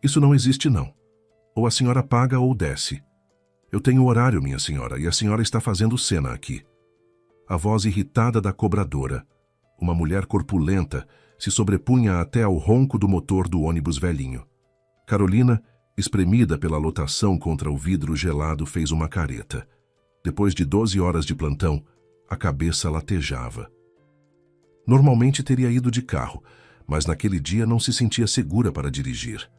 Isso não existe, não. Ou a senhora paga ou desce. Eu tenho horário, minha senhora, e a senhora está fazendo cena aqui. A voz irritada da cobradora, uma mulher corpulenta, se sobrepunha até ao ronco do motor do ônibus velhinho. Carolina, espremida pela lotação contra o vidro gelado, fez uma careta. Depois de 12 horas de plantão, a cabeça latejava. Normalmente teria ido de carro, mas naquele dia não se sentia segura para dirigir.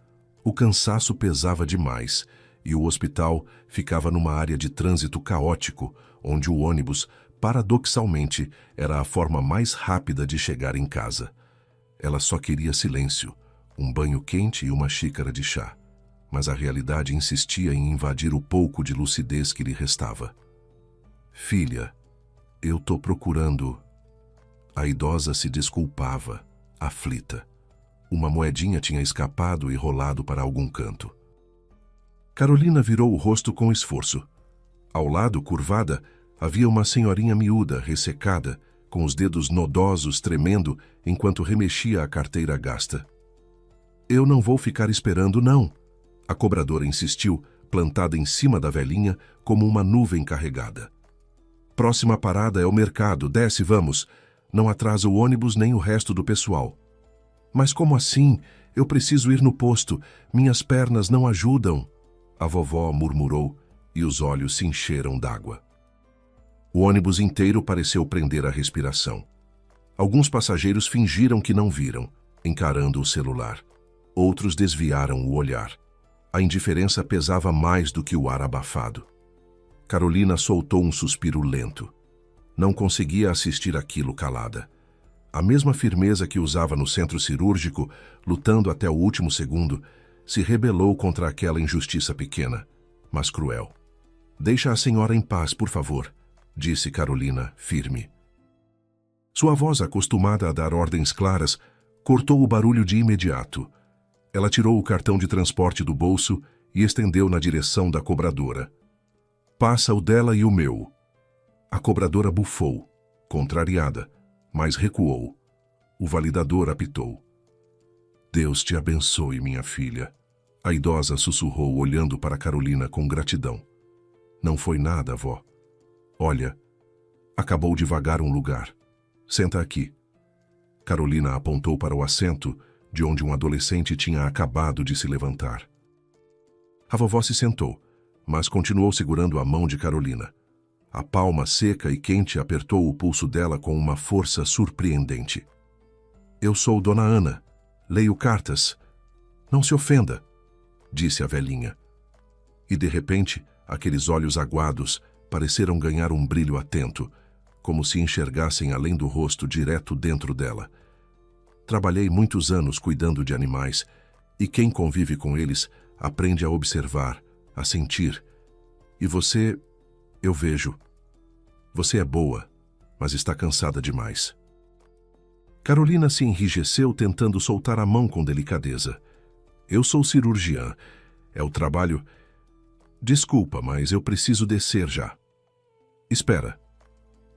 O cansaço pesava demais e o hospital ficava numa área de trânsito caótico, onde o ônibus, paradoxalmente, era a forma mais rápida de chegar em casa. Ela só queria silêncio, um banho quente e uma xícara de chá. Mas a realidade insistia em invadir o pouco de lucidez que lhe restava. Filha, eu tô procurando... A idosa se desculpava, aflita. Uma moedinha tinha escapado e rolado para algum canto. Carolina virou o rosto com esforço. Ao lado, curvada, havia uma senhorinha miúda, ressecada, com os dedos nodosos tremendo enquanto remexia a carteira gasta. Eu não vou ficar esperando, não. A cobradora insistiu, plantada em cima da velhinha como uma nuvem carregada. Próxima parada é o mercado, desce, vamos. Não atrasa o ônibus nem o resto do pessoal. Mas como assim? Eu preciso ir no posto. Minhas pernas não ajudam. A vovó murmurou e os olhos se encheram d'água. O ônibus inteiro pareceu prender a respiração. Alguns passageiros fingiram que não viram, encarando o celular. Outros desviaram o olhar. A indiferença pesava mais do que o ar abafado. Carolina soltou um suspiro lento. Não conseguia assistir aquilo calada. A mesma firmeza que usava no centro cirúrgico, lutando até o último segundo, se rebelou contra aquela injustiça pequena, mas cruel. Deixa a senhora em paz, por favor, disse Carolina, firme. Sua voz, acostumada a dar ordens claras, cortou o barulho de imediato. Ela tirou o cartão de transporte do bolso e estendeu na direção da cobradora. Passa o dela e o meu. A cobradora bufou, contrariada, mas recuou. O validador apitou. Deus te abençoe, minha filha. A idosa sussurrou, olhando para Carolina com gratidão. Não foi nada, vó. Olha, acabou de vagar um lugar. Senta aqui. Carolina apontou para o assento de onde um adolescente tinha acabado de se levantar. A vovó se sentou, mas continuou segurando a mão de Carolina. A palma seca e quente apertou o pulso dela com uma força surpreendente. Eu sou Dona Ana. Leio cartas. Não se ofenda, disse a velhinha. E de repente, aqueles olhos aguados pareceram ganhar um brilho atento, como se enxergassem além do rosto direto dentro dela. Trabalhei muitos anos cuidando de animais, e quem convive com eles aprende a observar, a sentir. E você, eu vejo. Você é boa, mas está cansada demais. Carolina se enrijeceu tentando soltar a mão com delicadeza. Eu sou cirurgiã. É o trabalho... Desculpa, mas eu preciso descer já. Espera.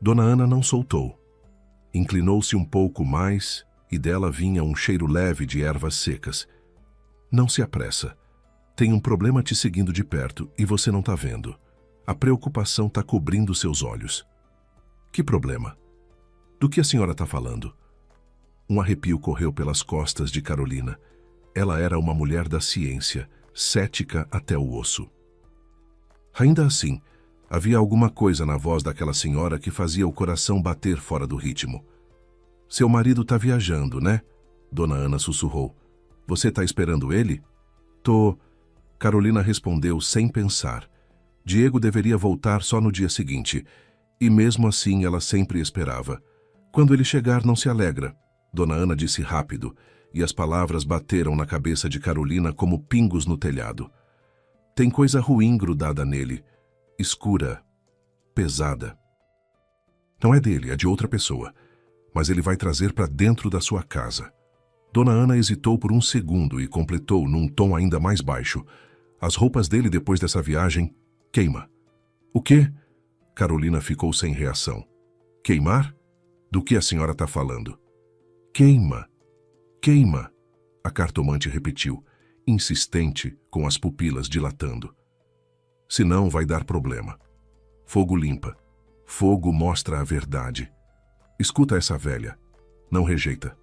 Dona Ana não soltou. Inclinou-se um pouco mais e dela vinha um cheiro leve de ervas secas. Não se apressa. Tem um problema te seguindo de perto e você não está vendo. A preocupação está cobrindo seus olhos. Que problema? Do que a senhora está falando? Um arrepio correu pelas costas de Carolina. Ela era uma mulher da ciência, cética até o osso. Ainda assim, havia alguma coisa na voz daquela senhora que fazia o coração bater fora do ritmo. Seu marido está viajando, né? Dona Ana sussurrou. Você está esperando ele? Tô... Carolina respondeu sem pensar. Diego deveria voltar só no dia seguinte, e mesmo assim ela sempre esperava. Quando ele chegar, não se alegra. Dona Ana disse rápido, e as palavras bateram na cabeça de Carolina como pingos no telhado. Tem coisa ruim grudada nele, escura, pesada. Não é dele, é de outra pessoa, mas ele vai trazer para dentro da sua casa. Dona Ana hesitou por um segundo e completou num tom ainda mais baixo. As roupas dele depois dessa viagem, queima. O quê? Carolina ficou sem reação. Queimar? Do que a senhora está falando? Queima. Queima, a cartomante repetiu. insistente, com as pupilas dilatando. Senão vai dar problema. Fogo limpa. Fogo mostra a verdade. Escuta essa velha. Não rejeita.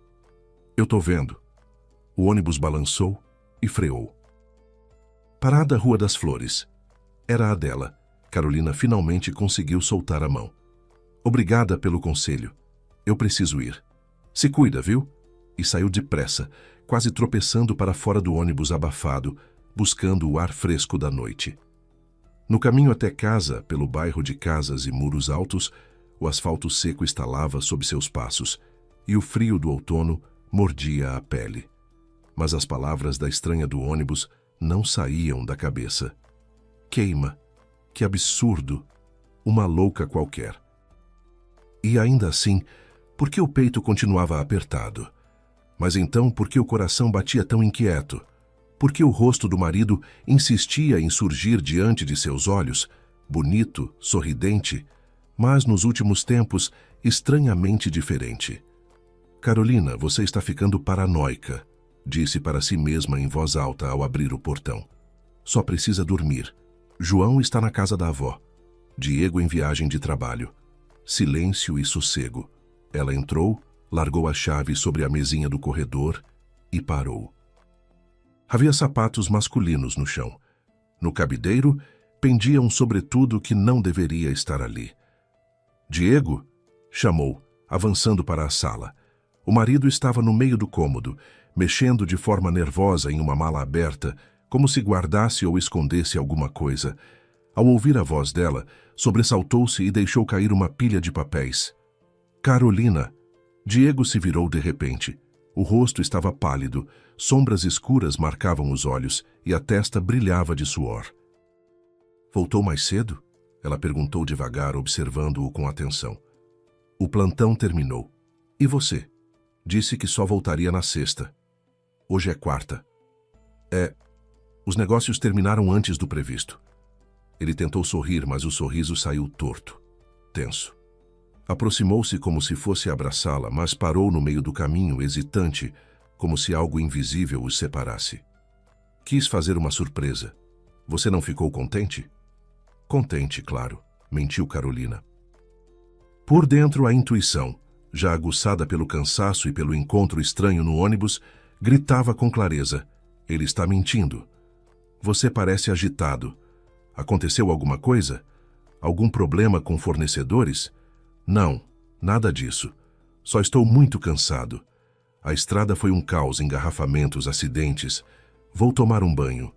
Eu tô vendo. O ônibus balançou e freou. Parada à Rua das Flores. Era a dela. Carolina finalmente conseguiu soltar a mão. Obrigada pelo conselho. Eu preciso ir. Se cuida, viu? E saiu depressa, quase tropeçando para fora do ônibus abafado, buscando o ar fresco da noite. No caminho até casa, pelo bairro de casas e muros altos, o asfalto seco estalava sob seus passos, e o frio do outono mordia a pele. Mas as palavras da estranha do ônibus não saíam da cabeça. Queima. Que absurdo. Uma louca qualquer. E ainda assim, por que o peito continuava apertado? Mas então, por que o coração batia tão inquieto? Por que o rosto do marido insistia em surgir diante de seus olhos, bonito, sorridente, mas nos últimos tempos estranhamente diferente? Carolina, você está ficando paranoica, disse para si mesma em voz alta ao abrir o portão. Só precisa dormir. João está na casa da avó. Diego em viagem de trabalho. Silêncio e sossego. Ela entrou, largou a chave sobre a mesinha do corredor e parou. Havia sapatos masculinos no chão. No cabideiro, pendia um sobretudo que não deveria estar ali. Diego? Chamou, avançando para a sala. O marido estava no meio do cômodo, mexendo de forma nervosa em uma mala aberta, como se guardasse ou escondesse alguma coisa. Ao ouvir a voz dela, sobressaltou-se e deixou cair uma pilha de papéis. Carolina! Diego se virou de repente. O rosto estava pálido, sombras escuras marcavam os olhos e a testa brilhava de suor. Voltou mais cedo? Ela perguntou devagar, observando-o com atenção. O plantão terminou. E você? Disse que só voltaria na sexta. Hoje é quarta. Os negócios terminaram antes do previsto. Ele tentou sorrir, mas o sorriso saiu torto, tenso. Aproximou-se como se fosse abraçá-la, mas parou no meio do caminho, hesitante, como se algo invisível os separasse. Quis fazer uma surpresa. Você não ficou contente? Contente, claro, mentiu Carolina. Por dentro, a intuição, já aguçada pelo cansaço e pelo encontro estranho no ônibus, gritava com clareza. Ele está mentindo. Você parece agitado. Aconteceu alguma coisa? Algum problema com fornecedores? Não, nada disso. Só estou muito cansado. A estrada foi um caos, engarrafamentos, acidentes. Vou tomar um banho.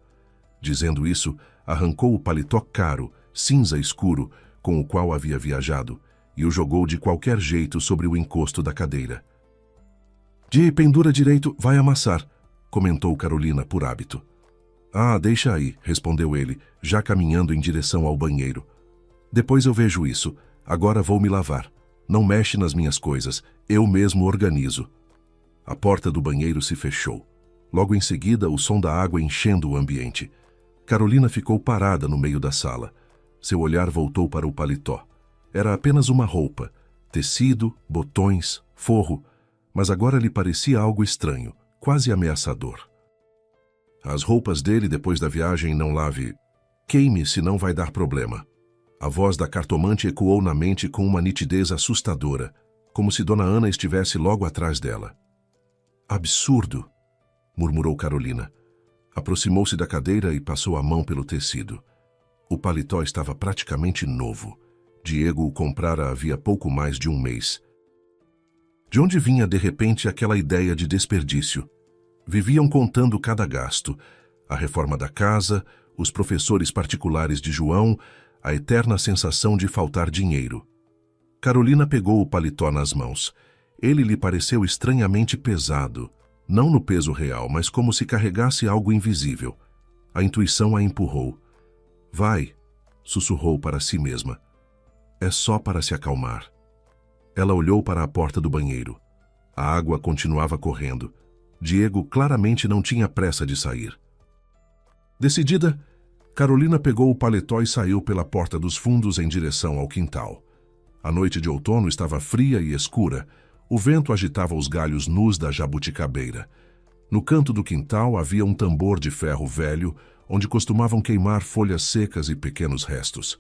Dizendo isso, arrancou o paletó caro, cinza escuro, com o qual havia viajado, e o jogou de qualquer jeito sobre o encosto da cadeira. Pendura direito, vai amassar, comentou Carolina por hábito. Ah, deixa aí, respondeu ele, já caminhando em direção ao banheiro. Depois eu vejo isso. Agora vou me lavar. Não mexe nas minhas coisas, eu mesmo organizo. A porta do banheiro se fechou. Logo em seguida, o som da água enchendo o ambiente. Carolina ficou parada no meio da sala. Seu olhar voltou para o paletó. Era apenas uma roupa, tecido, botões, forro, mas agora lhe parecia algo estranho, quase ameaçador. As roupas dele depois da viagem não lave. Queime, senão vai dar problema. A voz da cartomante ecoou na mente com uma nitidez assustadora, como se Dona Ana estivesse logo atrás dela. Absurdo, murmurou Carolina. Aproximou-se da cadeira e passou a mão pelo tecido. O paletó estava praticamente novo. Diego o comprara havia pouco mais de um mês. De onde vinha de repente aquela ideia de desperdício? Viviam contando cada gasto, a reforma da casa, os professores particulares de João, a eterna sensação de faltar dinheiro. Carolina pegou o paletó nas mãos. Ele lhe pareceu estranhamente pesado, não no peso real, mas como se carregasse algo invisível. A intuição a empurrou. Vai, sussurrou para si mesma. É só para se acalmar. Ela olhou para a porta do banheiro. A água continuava correndo. Diego claramente não tinha pressa de sair. Decidida, Carolina pegou o paletó e saiu pela porta dos fundos em direção ao quintal. A noite de outono estava fria e escura. O vento agitava os galhos nus da jabuticabeira. No canto do quintal havia um tambor de ferro velho, onde costumavam queimar folhas secas e pequenos restos.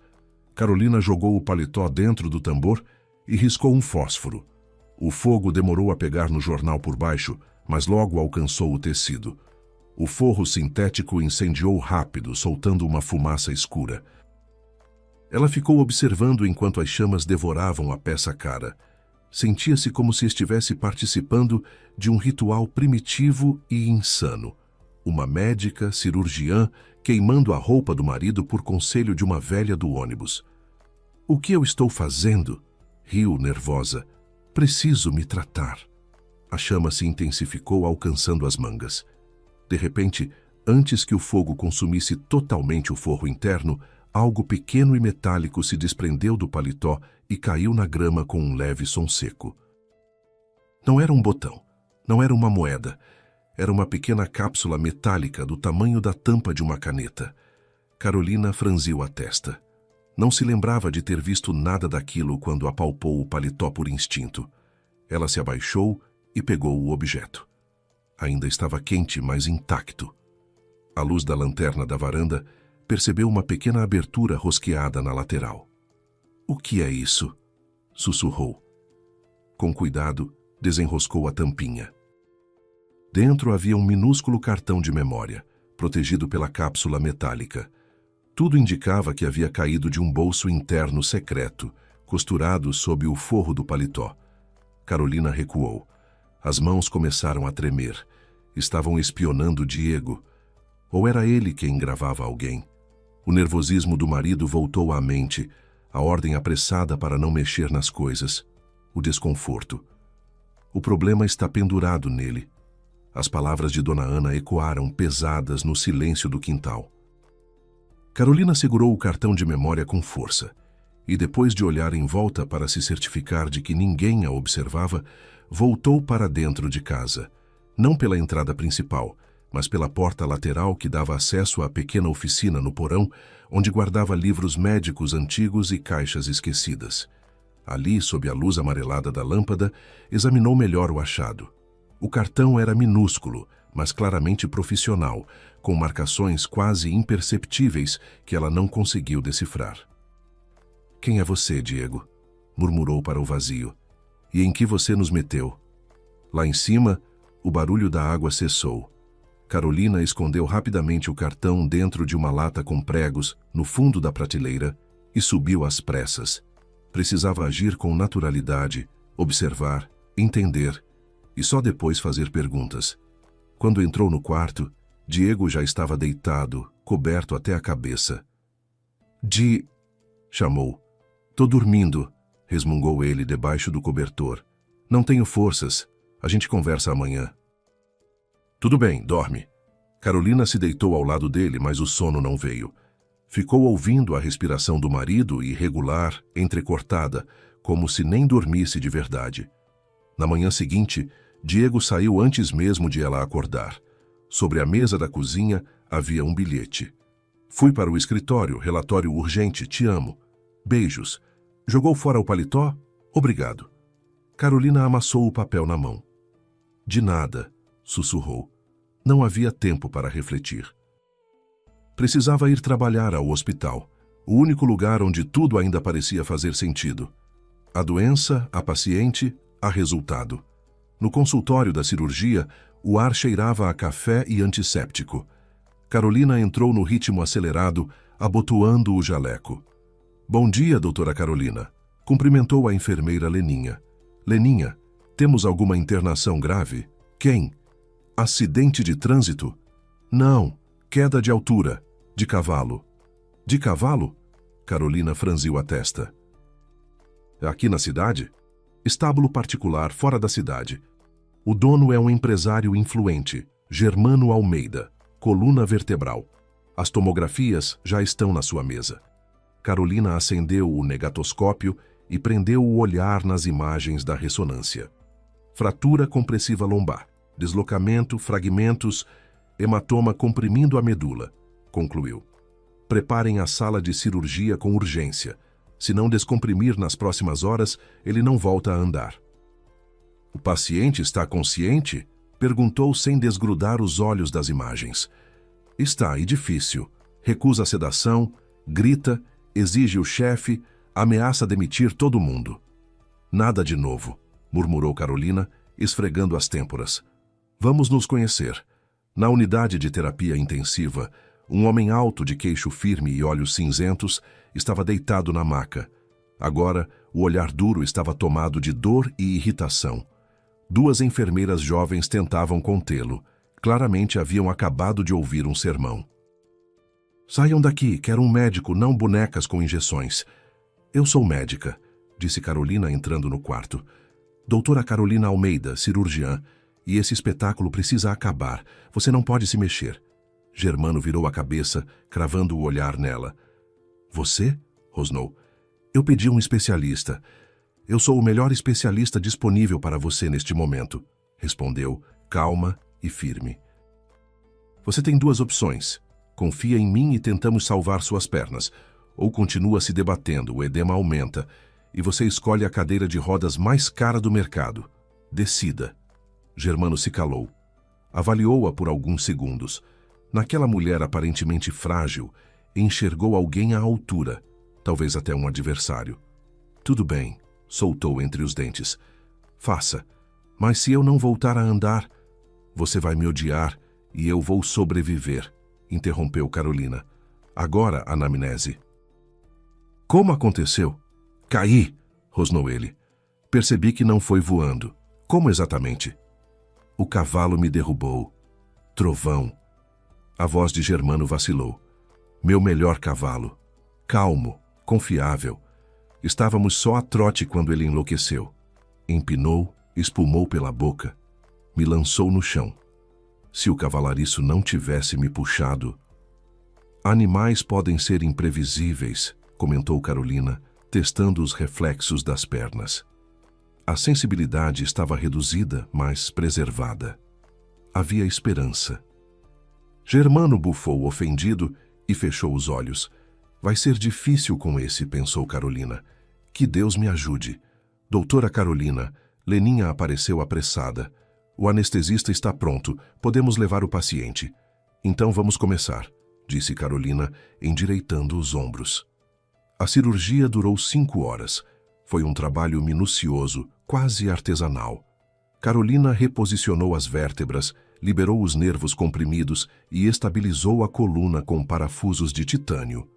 Carolina jogou o paletó dentro do tambor e riscou um fósforo. O fogo demorou a pegar no jornal por baixo, mas logo alcançou o tecido. O forro sintético incendiou rápido, soltando uma fumaça escura. Ela ficou observando enquanto as chamas devoravam a peça cara. Sentia-se como se estivesse participando de um ritual primitivo e insano. Uma médica cirurgiã queimando a roupa do marido por conselho de uma velha do ônibus. "O que eu estou fazendo?" riu, nervosa. "Preciso me tratar." A chama se intensificou, alcançando as mangas. De repente, antes que o fogo consumisse totalmente o forro interno, algo pequeno e metálico se desprendeu do paletó e caiu na grama com um leve som seco. Não era um botão, não era uma moeda. Era uma pequena cápsula metálica do tamanho da tampa de uma caneta. Carolina franziu a testa. Não se lembrava de ter visto nada daquilo quando apalpou o paletó por instinto. Ela se abaixou e pegou o objeto. Ainda estava quente, mas intacto. À luz da lanterna da varanda, percebeu uma pequena abertura rosqueada na lateral. "O que é isso?" sussurrou. Com cuidado, desenroscou a tampinha. Dentro havia um minúsculo cartão de memória, protegido pela cápsula metálica. Tudo indicava que havia caído de um bolso interno secreto, costurado sob o forro do paletó. Carolina recuou. As mãos começaram a tremer. Estavam espionando Diego. Ou era ele quem gravava alguém? O nervosismo do marido voltou à mente, a ordem apressada para não mexer nas coisas, o desconforto. "O problema está pendurado nele." As palavras de Dona Ana ecoaram pesadas no silêncio do quintal. Carolina segurou o cartão de memória com força e, depois de olhar em volta para se certificar de que ninguém a observava, voltou para dentro de casa, não pela entrada principal, mas pela porta lateral que dava acesso à pequena oficina no porão, onde guardava livros médicos antigos e caixas esquecidas. Ali, sob a luz amarelada da lâmpada, examinou melhor o achado. O cartão era minúsculo, mas claramente profissional, com marcações quase imperceptíveis que ela não conseguiu decifrar. "Quem é você, Diego?" murmurou para o vazio. "E em que você nos meteu?" Lá em cima, o barulho da água cessou. Carolina escondeu rapidamente o cartão dentro de uma lata com pregos no fundo da prateleira e subiu às pressas. Precisava agir com naturalidade, observar, entender e só depois fazer perguntas. Quando entrou no quarto, Diego já estava deitado, coberto até a cabeça. Chamou. "Tô dormindo", resmungou ele debaixo do cobertor. "Não tenho forças. A gente conversa amanhã." "Tudo bem, dorme." Carolina se deitou ao lado dele, mas o sono não veio. Ficou ouvindo a respiração do marido, irregular, entrecortada, como se nem dormisse de verdade. Na manhã seguinte, Diego saiu antes mesmo de ela acordar. Sobre a mesa da cozinha havia um bilhete. "Fui para o escritório, relatório urgente, te amo. Beijos. Jogou fora o paletó? Obrigado." Carolina amassou o papel na mão. "De nada", sussurrou. Não havia tempo para refletir. Precisava ir trabalhar ao hospital, o único lugar onde tudo ainda parecia fazer sentido. A doença, a paciente, a resultado. No consultório da cirurgia, o ar cheirava a café e antisséptico. Carolina entrou no ritmo acelerado, abotoando o jaleco. "Bom dia, doutora Carolina", cumprimentou a enfermeira Leninha. "Leninha, temos alguma internação grave?" "Quem?" "Acidente de trânsito?" "Não, queda de altura, de cavalo." "De cavalo?" Carolina franziu a testa. "Aqui na cidade?" "Estábulo particular, fora da cidade. O dono é um empresário influente, Germano Almeida, coluna vertebral. As tomografias já estão na sua mesa." Carolina acendeu o negatoscópio e prendeu o olhar nas imagens da ressonância. Fratura compressiva lombar, deslocamento, fragmentos, hematoma comprimindo a medula, concluiu. "Preparem a sala de cirurgia com urgência. Se não descomprimir nas próximas horas, ele não volta a andar." "O paciente está consciente?" Perguntou sem desgrudar os olhos das imagens. Está, e difícil. Recusa a sedação, grita, exige o chefe, ameaça demitir todo mundo. Nada de novo, murmurou Carolina, esfregando as têmporas. Vamos nos conhecer. Na unidade de terapia intensiva, um homem alto de queixo firme e olhos cinzentos estava deitado na maca. Agora, o olhar duro estava tomado de dor e irritação. Duas enfermeiras jovens tentavam contê-lo. Claramente haviam acabado de ouvir um sermão. Saiam daqui, quero um médico, não bonecas com injeções. Eu sou médica, disse Carolina entrando no quarto. Doutora Carolina Almeida, cirurgiã, e esse espetáculo precisa acabar. Você não pode se mexer. Germano virou a cabeça, cravando o olhar nela. Você? Rosnou. Eu pedi um especialista. Eu sou o melhor especialista disponível para você neste momento, respondeu, calma e firme. Você tem duas opções. Confia em mim e tentamos salvar suas pernas. Ou continua se debatendo, o edema aumenta, e você escolhe a cadeira de rodas mais cara do mercado. Decida. Germano se calou. Avaliou-a por alguns segundos. Naquela mulher aparentemente frágil, enxergou alguém à altura, talvez até um adversário. Tudo bem, soltou entre os dentes. Faça, mas se eu não voltar a andar, você vai me odiar e eu vou sobreviver, interrompeu Carolina. Agora, anamnese. Como aconteceu? Caí, rosnou ele. Percebi que não foi voando. Como exatamente? O cavalo me derrubou. Trovão. A voz de Germano vacilou. Meu melhor cavalo. Calmo, confiável. Estávamos só a trote quando ele enlouqueceu. Empinou, espumou pela boca. Me lançou no chão. Se o cavalariço não tivesse me puxado... Animais podem ser imprevisíveis, comentou Carolina, testando os reflexos das pernas. A sensibilidade estava reduzida, mas preservada. Havia esperança. Germano bufou ofendido e fechou os olhos. Vai ser difícil com esse, pensou Carolina. Que Deus me ajude. Doutora Carolina, Leninha apareceu apressada. O anestesista está pronto, podemos levar o paciente. Então vamos começar, disse Carolina, endireitando os ombros. A cirurgia durou 5 horas. Foi um trabalho minucioso, quase artesanal. Carolina reposicionou as vértebras, liberou os nervos comprimidos e estabilizou a coluna com parafusos de titânio.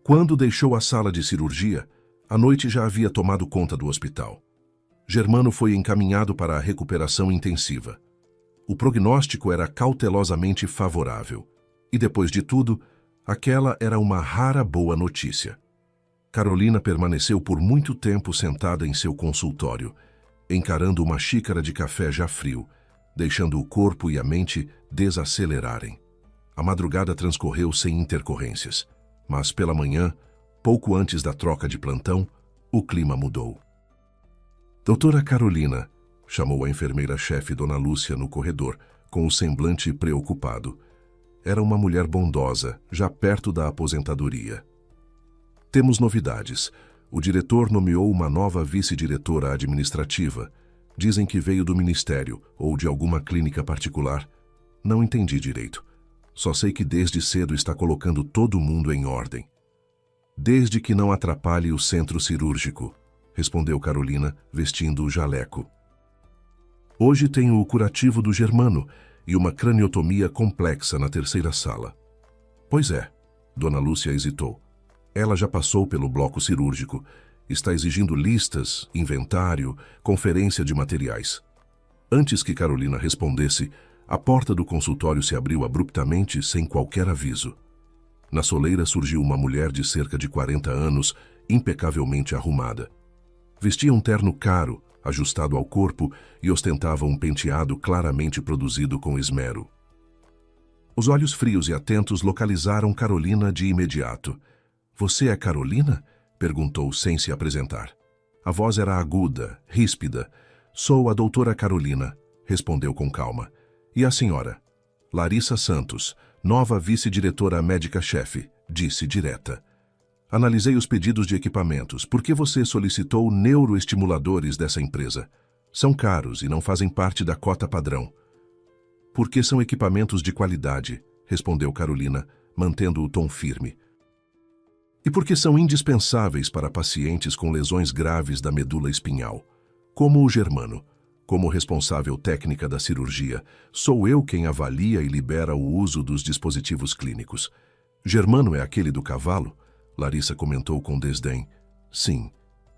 Quando deixou a sala de cirurgia, a noite já havia tomado conta do hospital. Germano foi encaminhado para a recuperação intensiva. O prognóstico era cautelosamente favorável. E depois de tudo, aquela era uma rara boa notícia. Carolina permaneceu por muito tempo sentada em seu consultório, encarando uma xícara de café já frio, deixando o corpo e a mente desacelerarem. A madrugada transcorreu sem intercorrências, mas pela manhã, pouco antes da troca de plantão, o clima mudou. Doutora Carolina, chamou a enfermeira-chefe Dona Lúcia no corredor, com o semblante preocupado. Era uma mulher bondosa, já perto da aposentadoria. Temos novidades. O diretor nomeou uma nova vice-diretora administrativa. Dizem que veio do ministério ou de alguma clínica particular. Não entendi direito. Só sei que desde cedo está colocando todo mundo em ordem. Desde que não atrapalhe o centro cirúrgico, respondeu Carolina, vestindo o jaleco. Hoje tenho o curativo do Germano e uma craniotomia complexa na terceira sala. Pois é, Dona Lúcia hesitou. Ela já passou pelo bloco cirúrgico. Está exigindo listas, inventário, conferência de materiais. Antes que Carolina respondesse, a porta do consultório se abriu abruptamente, sem qualquer aviso. Na soleira surgiu uma mulher de cerca de 40 anos, impecavelmente arrumada. Vestia um terno caro, ajustado ao corpo, e ostentava um penteado claramente produzido com esmero. Os olhos frios e atentos localizaram Carolina de imediato. Você é Carolina? Perguntou sem se apresentar. A voz era aguda, ríspida. Sou a doutora Carolina, respondeu com calma. E a senhora? Larissa Santos, nova vice-diretora médica-chefe, disse direta. Analisei os pedidos de equipamentos. Por que você solicitou neuroestimuladores dessa empresa? São caros e não fazem parte da cota padrão. Porque são equipamentos de qualidade, respondeu Carolina, mantendo o tom firme. E porque são indispensáveis para pacientes com lesões graves da medula espinhal. Como o Germano, como responsável técnica da cirurgia, sou eu quem avalia e libera o uso dos dispositivos clínicos. Germano é aquele do cavalo? Larissa comentou com desdém. Sim.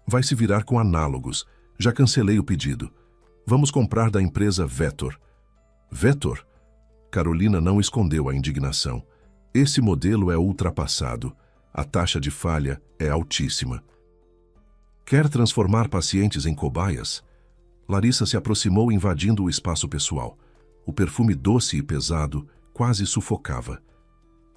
Vai se virar com análogos. Já cancelei o pedido. Vamos comprar da empresa Vetor. Vetor? Carolina não escondeu a indignação. Esse modelo é ultrapassado. A taxa de falha é altíssima. Quer transformar pacientes em cobaias? Larissa se aproximou invadindo o espaço pessoal. O perfume doce e pesado quase sufocava.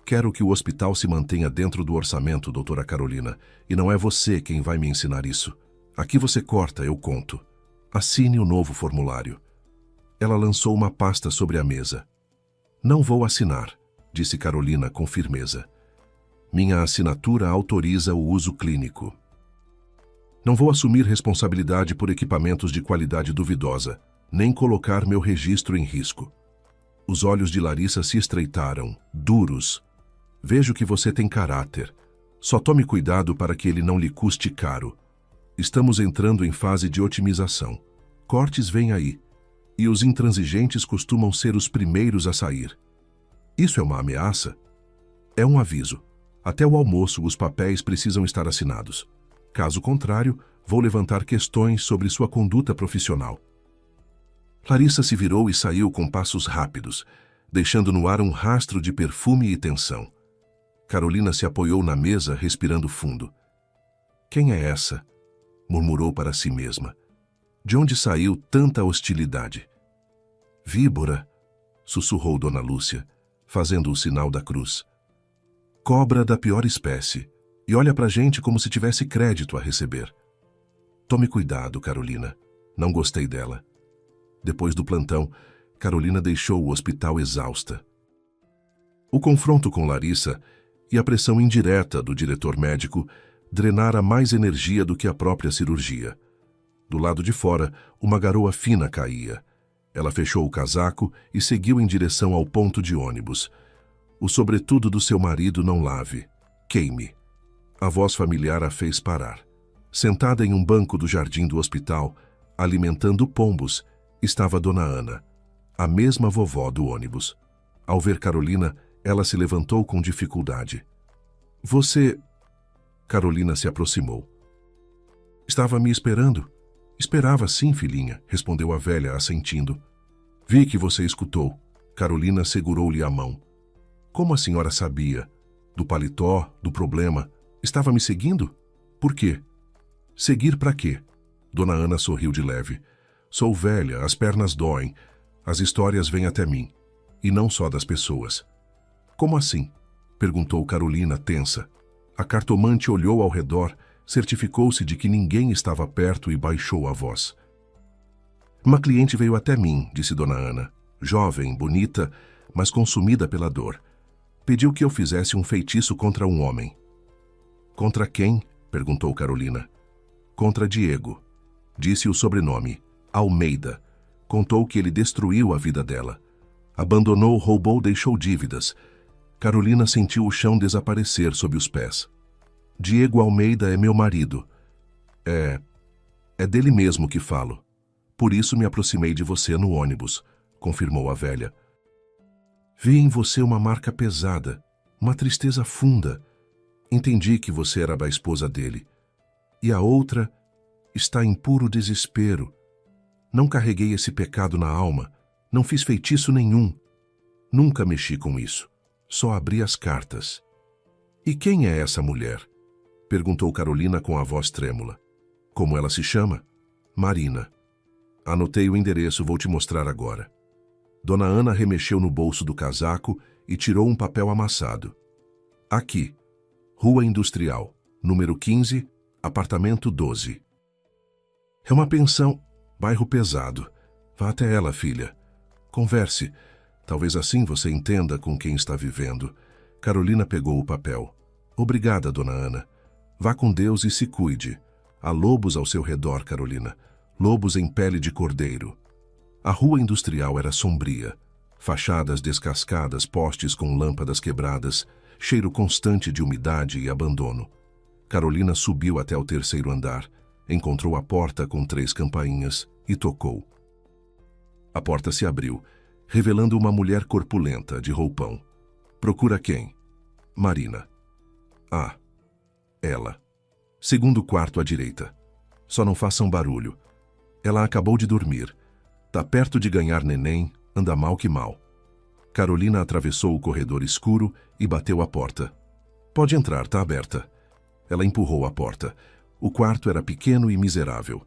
Quero que o hospital se mantenha dentro do orçamento, doutora Carolina, e não é você quem vai me ensinar isso. Aqui você corta, eu conto. Assine o novo formulário. Ela lançou uma pasta sobre a mesa. Não vou assinar, disse Carolina com firmeza. Minha assinatura autoriza o uso clínico. Não vou assumir responsabilidade por equipamentos de qualidade duvidosa, nem colocar meu registro em risco. Os olhos de Larissa se estreitaram, duros. Vejo que você tem caráter. Só tome cuidado para que ele não lhe custe caro. Estamos entrando em fase de otimização. Cortes vêm aí. E os intransigentes costumam ser os primeiros a sair. Isso é uma ameaça? É um aviso. Até o almoço, os papéis precisam estar assinados. Caso contrário, vou levantar questões sobre sua conduta profissional. Larissa se virou e saiu com passos rápidos, deixando no ar um rastro de perfume e tensão. Carolina se apoiou na mesa, respirando fundo. Quem é essa? Murmurou para si mesma. De onde saiu tanta hostilidade? Víbora, sussurrou Dona Lúcia, fazendo o sinal da cruz. Cobra da pior espécie. E olha pra gente como se tivesse crédito a receber. Tome cuidado, Carolina. Não gostei dela. Depois do plantão, Carolina deixou o hospital exausta. O confronto com Larissa e a pressão indireta do diretor médico drenara mais energia do que a própria cirurgia. Do lado de fora, uma garoa fina caía. Ela fechou o casaco e seguiu em direção ao ponto de ônibus. O sobretudo do seu marido não lave. Queime. A voz familiar a fez parar. Sentada em um banco do jardim do hospital, alimentando pombos, estava Dona Ana, a mesma vovó do ônibus. Ao ver Carolina, ela se levantou com dificuldade. Você... Carolina se aproximou. Estava me esperando? Esperava sim, filhinha, respondeu a velha, assentindo. Vi que você escutou. Carolina segurou-lhe a mão. Como a senhora sabia? Do paletó, do problema... Estava me seguindo? Por quê? Seguir para quê? Dona Ana sorriu de leve. Sou velha, as pernas doem. As histórias vêm até mim. E não só das pessoas. Como assim? Perguntou Carolina, tensa. A cartomante olhou ao redor, certificou-se de que ninguém estava perto e baixou a voz. Uma cliente veio até mim, disse Dona Ana. Jovem, bonita, mas consumida pela dor. Pediu que eu fizesse um feitiço contra um homem. Contra quem? Perguntou Carolina. Contra Diego. Disse o sobrenome. Almeida. Contou que ele destruiu a vida dela. Abandonou, roubou, deixou dívidas. Carolina sentiu o chão desaparecer sob os pés. Diego Almeida é meu marido. É dele mesmo que falo. Por isso me aproximei de você no ônibus, confirmou a velha. Vi em você uma marca pesada, uma tristeza funda. Entendi que você era a esposa dele. E a outra está em puro desespero. Não carreguei esse pecado na alma. Não fiz feitiço nenhum. Nunca mexi com isso. Só abri as cartas. E quem é essa mulher? Perguntou Carolina com a voz trêmula. Como ela se chama? Marina. Anotei o endereço, vou te mostrar agora. Dona Ana remexeu no bolso do casaco e tirou um papel amassado. Aqui. Rua Industrial, número 15, apartamento 12. É uma pensão, bairro pesado. Vá até ela, filha. Converse. Talvez assim você entenda com quem está vivendo. Carolina pegou o papel. Obrigada, Dona Ana. Vá com Deus e se cuide. Há lobos ao seu redor, Carolina. lobos em pele de cordeiro. A rua industrial era sombria, fachadas descascadas, postes com lâmpadas quebradas, cheiro constante de umidade e abandono. Carolina subiu até o terceiro andar, encontrou a porta com 3 campainhas e tocou. A porta se abriu, revelando uma mulher corpulenta, de roupão. Procura quem? Marina. Ah, ela. Segundo quarto à direita. Só não façam barulho. Ela acabou de dormir. Tá perto de ganhar neném, anda mal que mal. Carolina atravessou o corredor escuro e bateu à porta. Pode entrar, tá aberta. Ela empurrou a porta. O quarto era pequeno e miserável.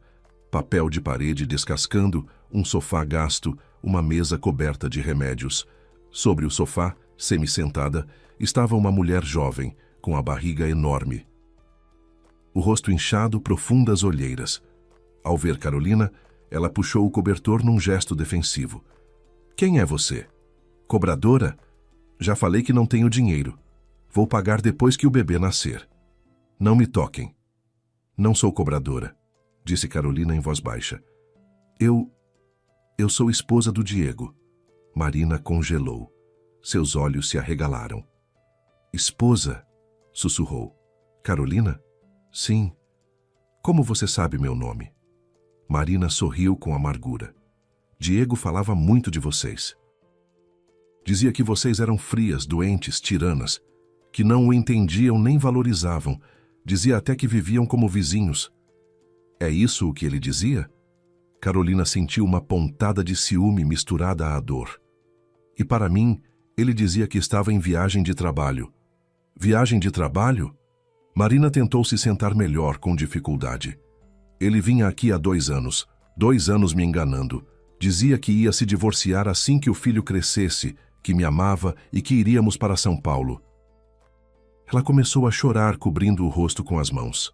Papel de parede descascando, um sofá gasto, uma mesa coberta de remédios. Sobre o sofá, semi-sentada, estava uma mulher jovem, com a barriga enorme. O rosto inchado, profundas olheiras. Ao ver Carolina, ela puxou o cobertor num gesto defensivo. Quem é você? Cobradora? Já falei que não tenho dinheiro. Vou pagar depois que o bebê nascer. Não me toquem. Não sou cobradora, disse Carolina em voz baixa. Eu sou esposa do Diego. Marina congelou. Seus olhos se arregalaram. Esposa? Sussurrou. Carolina? Sim. Como você sabe meu nome? Marina sorriu com amargura. Diego falava muito de vocês. Dizia que vocês eram frias, doentes, tiranas, que não o entendiam nem valorizavam. Dizia até que viviam como vizinhos. É isso o que ele dizia? Carolina sentiu uma pontada de ciúme misturada à dor. E para mim, ele dizia que estava em viagem de trabalho. Viagem de trabalho? Marina tentou se sentar melhor com dificuldade. Ele vinha aqui há 2 anos, 2 anos me enganando. Dizia que ia se divorciar assim que o filho crescesse, que me amava e que iríamos para São Paulo. Ela começou a chorar, cobrindo o rosto com as mãos.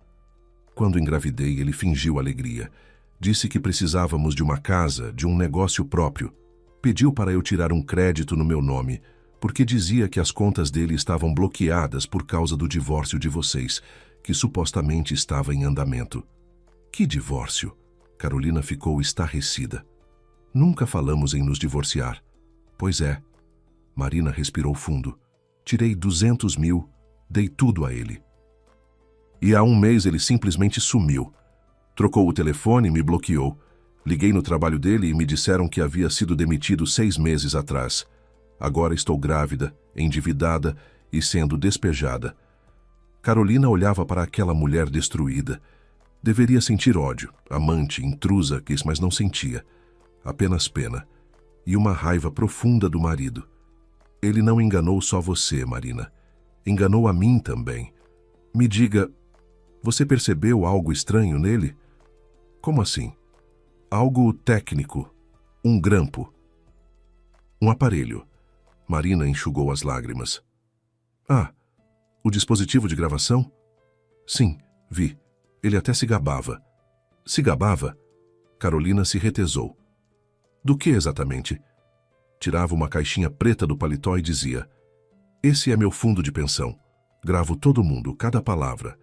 Quando engravidei, ele fingiu alegria. Disse que precisávamos de uma casa, de um negócio próprio. Pediu para eu tirar um crédito no meu nome, porque dizia que as contas dele estavam bloqueadas por causa do divórcio de vocês, que supostamente estava em andamento. Que divórcio? Carolina ficou estarrecida. Nunca falamos em nos divorciar. Pois é. Marina respirou fundo. Tirei 200 mil, dei tudo a ele. E há 1 mês ele simplesmente sumiu. Trocou o telefone e me bloqueou. Liguei no trabalho dele e me disseram que havia sido demitido 6 meses atrás. Agora estou grávida, endividada e sendo despejada. Carolina olhava para aquela mulher destruída. Deveria sentir ódio, amante, intrusa, mas não sentia. Apenas pena. E uma raiva profunda do marido. Ele não enganou só você, Marina. Enganou a mim também. Me diga, você percebeu algo estranho nele? Como assim? Algo técnico. Um grampo. Um aparelho. Marina enxugou as lágrimas. Ah, o dispositivo de gravação? Sim, vi. Ele até se gabava. Se gabava? Carolina se retesou. Do que exatamente? Tirava uma caixinha preta do paletó e dizia: esse é meu fundo de pensão. Gravo todo mundo, cada palavra.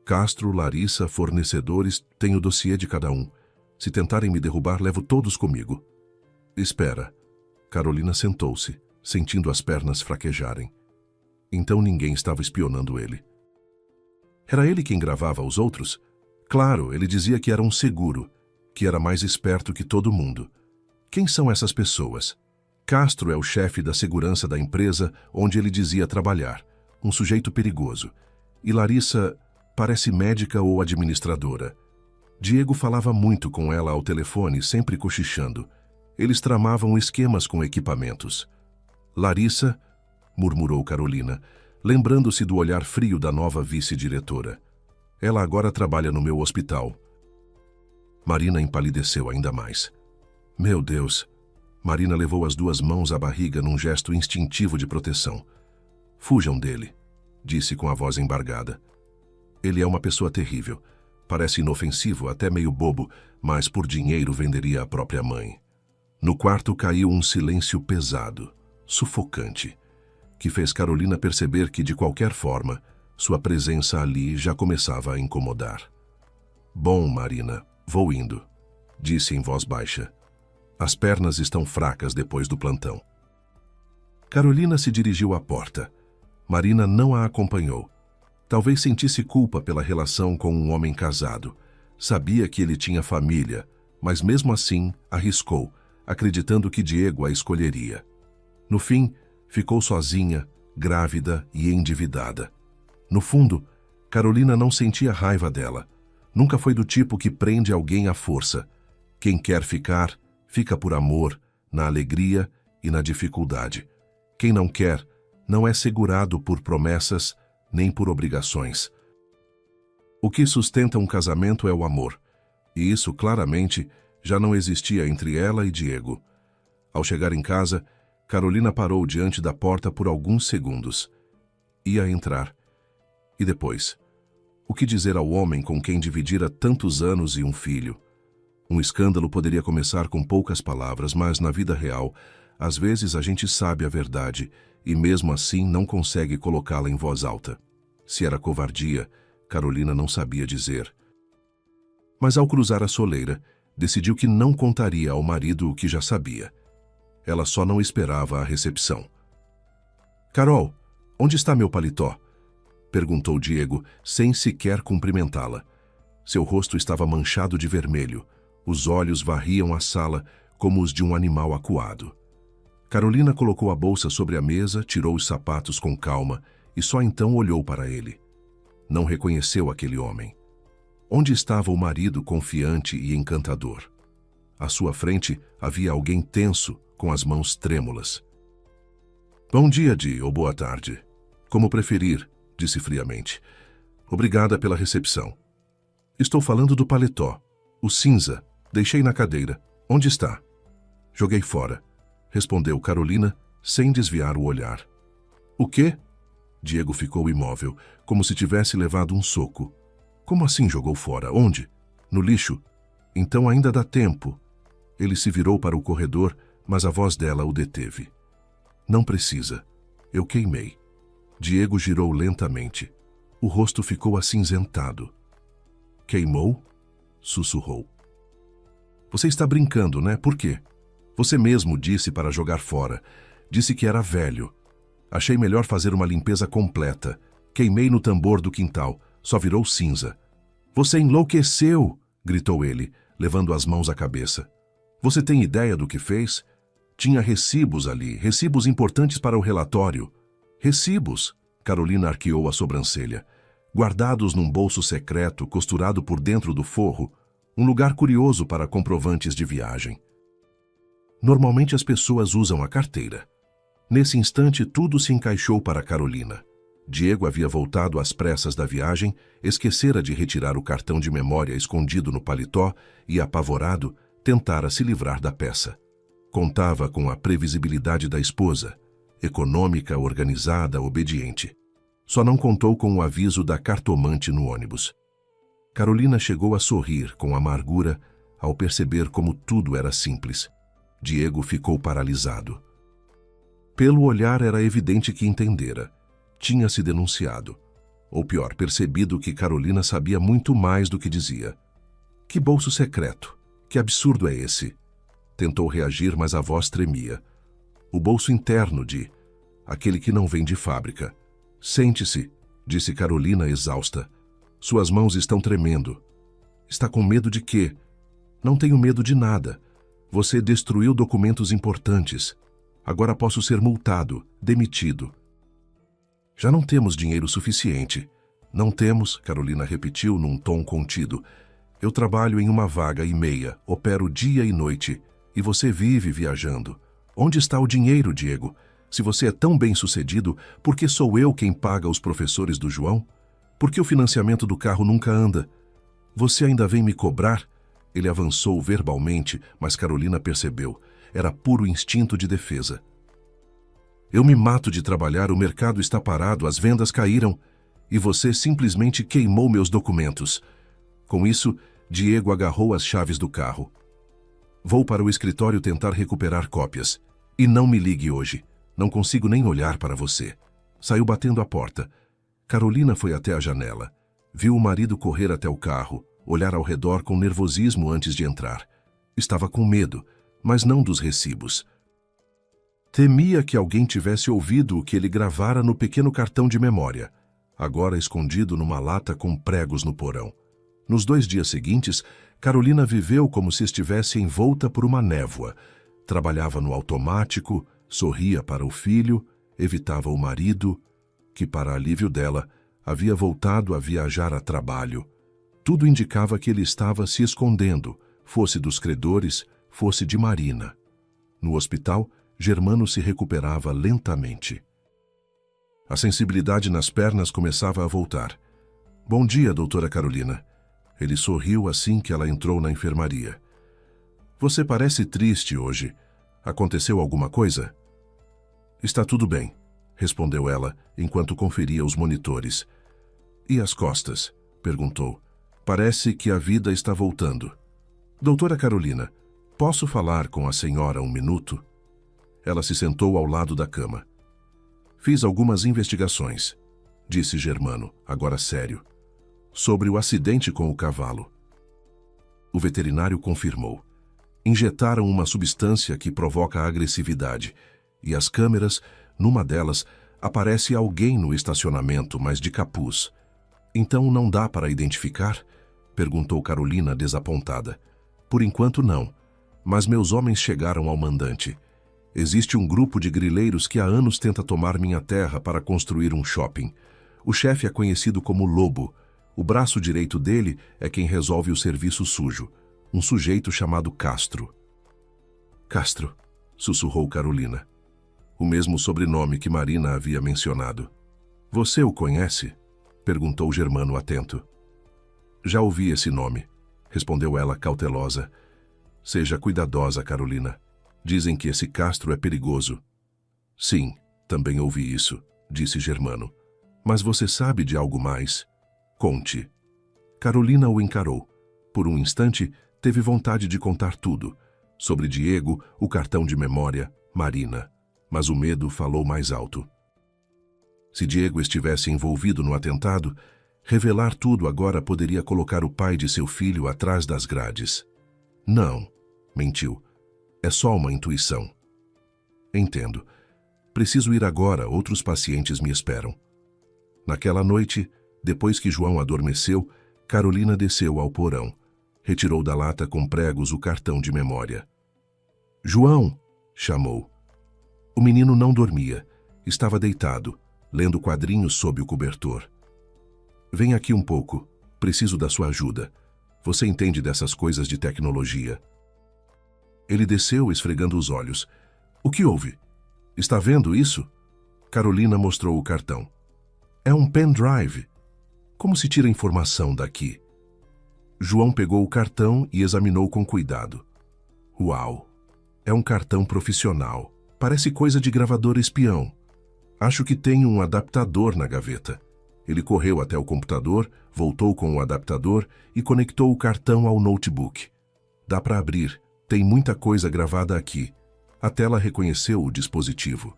Castro, Larissa, fornecedores, tenho o dossiê de cada um. Se tentarem me derrubar, levo todos comigo. Espera. Carolina sentou-se, sentindo as pernas fraquejarem. Então ninguém estava espionando ele. Era ele quem gravava os outros? Claro, ele dizia que era um seguro, que era mais esperto que todo mundo. Quem são essas pessoas? Castro é o chefe da segurança da empresa onde ele dizia trabalhar, um sujeito perigoso. E Larissa parece médica ou administradora. Diego falava muito com ela ao telefone, sempre cochichando. Eles tramavam esquemas com equipamentos. Larissa, murmurou Carolina, lembrando-se do olhar frio da nova vice-diretora. Ela agora trabalha no meu hospital. Marina empalideceu ainda mais. Meu Deus! Marina levou as 2 mãos à barriga num gesto instintivo de proteção. Fujam dele, disse com a voz embargada. Ele é uma pessoa terrível. Parece inofensivo, até meio bobo, mas por dinheiro venderia a própria mãe. No quarto caiu um silêncio pesado, sufocante, que fez Carolina perceber que, de qualquer forma, sua presença ali já começava a incomodar. Bom, Marina, vou indo. disse em voz baixa. As pernas estão fracas depois do plantão. Carolina se dirigiu à porta. Marina não a acompanhou. Talvez sentisse culpa pela relação com um homem casado. Sabia que ele tinha família, mas mesmo assim arriscou, acreditando que Diego a escolheria. No fim, ficou sozinha, grávida e endividada. No fundo, Carolina não sentia raiva dela. Nunca foi do tipo que prende alguém à força. Quem quer ficar, fica por amor, na alegria e na dificuldade. Quem não quer, não é segurado por promessas nem por obrigações. O que sustenta um casamento é o amor, e isso claramente já não existia entre ela e Diego. Ao chegar em casa, Carolina parou diante da porta por alguns segundos. Ia entrar. E depois? O que dizer ao homem com quem dividira tantos anos e um filho? Um escândalo poderia começar com poucas palavras, mas na vida real, às vezes a gente sabe a verdade e mesmo assim não consegue colocá-la em voz alta. Se era covardia, Carolina não sabia dizer. Mas ao cruzar a soleira, decidiu que não contaria ao marido o que já sabia. Ela só não esperava a recepção. "Carol, onde está meu paletó?" perguntou Diego, sem sequer cumprimentá-la. Seu rosto estava manchado de vermelho. Os olhos varriam a sala como os de um animal acuado. Carolina colocou a bolsa sobre a mesa, tirou os sapatos com calma e só então olhou para ele. Não reconheceu aquele homem. Onde estava o marido confiante e encantador? À sua frente havia alguém tenso, com as mãos trêmulas. "Bom dia, Di, ou boa tarde. Como preferir", disse friamente. "Obrigada pela recepção. Estou falando do paletó. O cinza. Deixei na cadeira. Onde está?" "Joguei fora", respondeu Carolina, sem desviar o olhar. "O quê?" Diego ficou imóvel, como se tivesse levado um soco. "Como assim jogou fora? Onde?" "No lixo." "Então ainda dá tempo." Ele se virou para o corredor, mas a voz dela o deteve. "Não precisa. Eu queimei." Diego girou lentamente. O rosto ficou acinzentado. "Queimou?" sussurrou. "Você está brincando, né? Por quê? Você mesmo disse para jogar fora. Disse que era velho. Achei melhor fazer uma limpeza completa. Queimei no tambor do quintal. Só virou cinza." "Você enlouqueceu!" gritou ele, levando as mãos à cabeça. "Você tem ideia do que fez? Tinha recibos ali, recibos importantes para o relatório." "Recibos?" Carolina arqueou a sobrancelha. "Guardados num bolso secreto, costurado por dentro do forro. Um lugar curioso para comprovantes de viagem." Normalmente as pessoas usam a carteira. Nesse instante, tudo se encaixou para Carolina. Diego havia voltado às pressas da viagem, esquecera de retirar o cartão de memória escondido no paletó e, apavorado, tentara se livrar da peça. Contava com a previsibilidade da esposa, econômica, organizada, obediente. Só não contou com o aviso da cartomante no ônibus. Carolina chegou a sorrir com amargura ao perceber como tudo era simples. Diego ficou paralisado. Pelo olhar era evidente que entendera. Tinha se denunciado. Ou pior, percebido que Carolina sabia muito mais do que dizia. "Que bolso secreto? Que absurdo é esse?" Tentou reagir, mas a voz tremia. "O bolso interno, Di. Aquele que não vem de fábrica." "Sente-se", disse Carolina exausta. "Suas mãos estão tremendo." "Está com medo de quê?" "Não tenho medo de nada. Você destruiu documentos importantes. Agora posso ser multado, demitido." "Já não temos dinheiro suficiente." "Não temos", Carolina repetiu num tom contido. "Eu trabalho em uma vaga e meia, opero dia e noite, e você vive viajando. Onde está o dinheiro, Diego? Se você é tão bem-sucedido, por que sou eu quem paga os professores do João? Por que o financiamento do carro nunca anda? Você ainda vem me cobrar?" Ele avançou verbalmente, mas Carolina percebeu. Era puro instinto de defesa. "Eu me mato de trabalhar, o mercado está parado, as vendas caíram, e você simplesmente queimou meus documentos." Com isso, Diego agarrou as chaves do carro. "Vou para o escritório tentar recuperar cópias. E não me ligue hoje. Não consigo nem olhar para você." Saiu batendo a porta. Carolina foi até a janela. Viu o marido correr até o carro, olhar ao redor com nervosismo antes de entrar. Estava com medo, mas não dos recibos. Temia que alguém tivesse ouvido o que ele gravara no pequeno cartão de memória, agora escondido numa lata com pregos no porão. Nos 2 dias seguintes, Carolina viveu como se estivesse envolta por uma névoa. Trabalhava no automático, sorria para o filho, evitava o marido, que, para alívio dela, havia voltado a viajar a trabalho. Tudo indicava que ele estava se escondendo, fosse dos credores, fosse de Marina. No hospital, Germano se recuperava lentamente. A sensibilidade nas pernas começava a voltar. Bom dia, doutora Carolina. Ele sorriu assim que ela entrou na enfermaria. Você parece triste hoje. Aconteceu alguma coisa? Está tudo bem, respondeu ela, enquanto conferia os monitores. E as costas? Perguntou. Parece que a vida está voltando. Doutora Carolina, posso falar com a senhora um minuto? Ela se sentou ao lado da cama. Fiz algumas investigações, disse Germano, agora sério, sobre o acidente com o cavalo. O veterinário confirmou. Injetaram uma substância que provoca agressividade, e as câmeras, numa delas, aparece alguém no estacionamento, mas de capuz. Então não dá para identificar? Perguntou Carolina, desapontada. Por enquanto não, mas meus homens chegaram ao mandante. Existe um grupo de grileiros que há anos tenta tomar minha terra para construir um shopping. O chefe é conhecido como Lobo. O braço direito dele é quem resolve o serviço sujo, um sujeito chamado Castro. Castro, sussurrou Carolina. O mesmo sobrenome que Marina havia mencionado. Você o conhece? Perguntou Germano atento. Já ouvi esse nome, respondeu ela cautelosa. Seja cuidadosa, Carolina. Dizem que esse Castro é perigoso. Sim, também ouvi isso, disse Germano. Mas você sabe de algo mais? Conte. Carolina o encarou. Por um instante, teve vontade de contar tudo. Sobre Diego, o cartão de memória, Marina. Mas o medo falou mais alto. Se Diego estivesse envolvido no atentado, revelar tudo agora poderia colocar o pai de seu filho atrás das grades. Não, mentiu. É só uma intuição. Entendo. Preciso ir agora, outros pacientes me esperam. Naquela noite, depois que João adormeceu, Carolina desceu ao porão. Retirou da lata com pregos o cartão de memória. João! Chamou. O menino não dormia. Estava deitado, lendo quadrinhos sob o cobertor. Vem aqui um pouco. Preciso da sua ajuda. Você entende dessas coisas de tecnologia. Ele desceu, esfregando os olhos. O que houve? Está vendo isso? Carolina mostrou o cartão. É um pendrive. Como se tira informação daqui? João pegou o cartão e examinou com cuidado. Uau! É um cartão profissional. Parece coisa de gravador espião. Acho que tem um adaptador na gaveta. Ele correu até o computador, voltou com o adaptador e conectou o cartão ao notebook. Dá para abrir. Tem muita coisa gravada aqui. A tela reconheceu o dispositivo.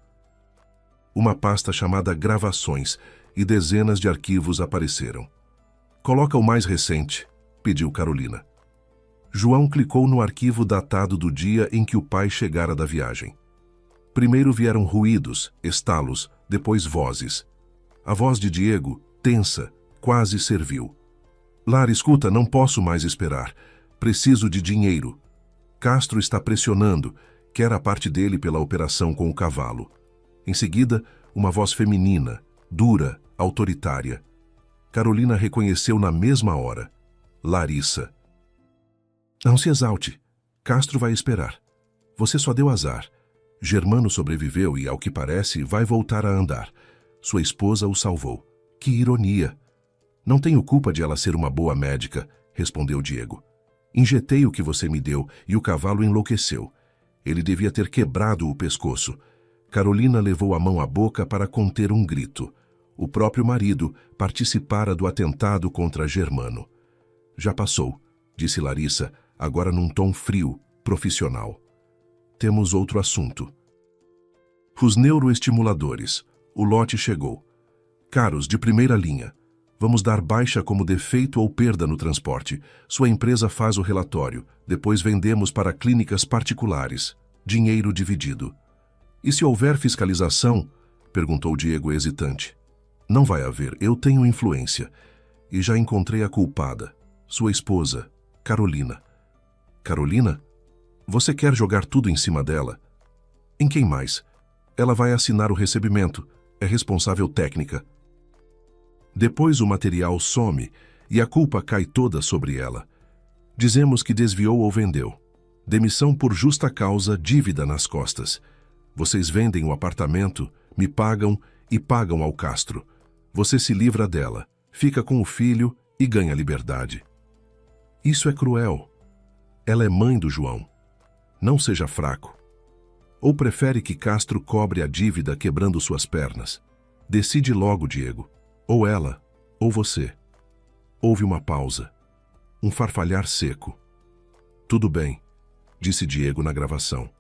Uma pasta chamada Gravações e dezenas de arquivos apareceram. Coloca o mais recente, pediu Carolina. João clicou no arquivo datado do dia em que o pai chegara da viagem. Primeiro vieram ruídos, estalos, depois vozes. A voz de Diego, tensa, quase servil. Lara, escuta, não posso mais esperar. Preciso de dinheiro. Castro está pressionando, quer a parte dele pela operação com o cavalo. Em seguida, uma voz feminina, dura, autoritária. Carolina reconheceu na mesma hora. Larissa. Não se exalte. Castro vai esperar. Você só deu azar. Germano sobreviveu e, ao que parece, vai voltar a andar. Sua esposa o salvou. Que ironia. Não tenho culpa de ela ser uma boa médica, respondeu Diego. Injetei o que você me deu e o cavalo enlouqueceu. Ele devia ter quebrado o pescoço. Carolina levou a mão à boca para conter um grito. O próprio marido participara do atentado contra Germano. Já passou, disse Larissa, agora num tom frio, profissional. Temos outro assunto. Os neuroestimuladores. O lote chegou. Caros, de primeira linha. Vamos dar baixa como defeito ou perda no transporte. Sua empresa faz o relatório. Depois vendemos para clínicas particulares. Dinheiro dividido. E se houver fiscalização? Perguntou Diego hesitante. Não vai haver. Eu tenho influência. E já encontrei a culpada. Sua esposa, Carolina. Carolina? Você quer jogar tudo em cima dela? Em quem mais? Ela vai assinar o recebimento. É responsável técnica. Depois o material some e a culpa cai toda sobre ela. Dizemos que desviou ou vendeu. Demissão por justa causa, dívida nas costas. Vocês vendem o apartamento, me pagam e pagam ao Castro. Você se livra dela, fica com o filho e ganha liberdade. Isso é cruel. Ela é mãe do João. Não seja fraco. Ou prefere que Castro cobre a dívida quebrando suas pernas? Decide logo, Diego. Ou ela, ou você. Houve uma pausa. Um farfalhar seco. Tudo bem, disse Diego na gravação.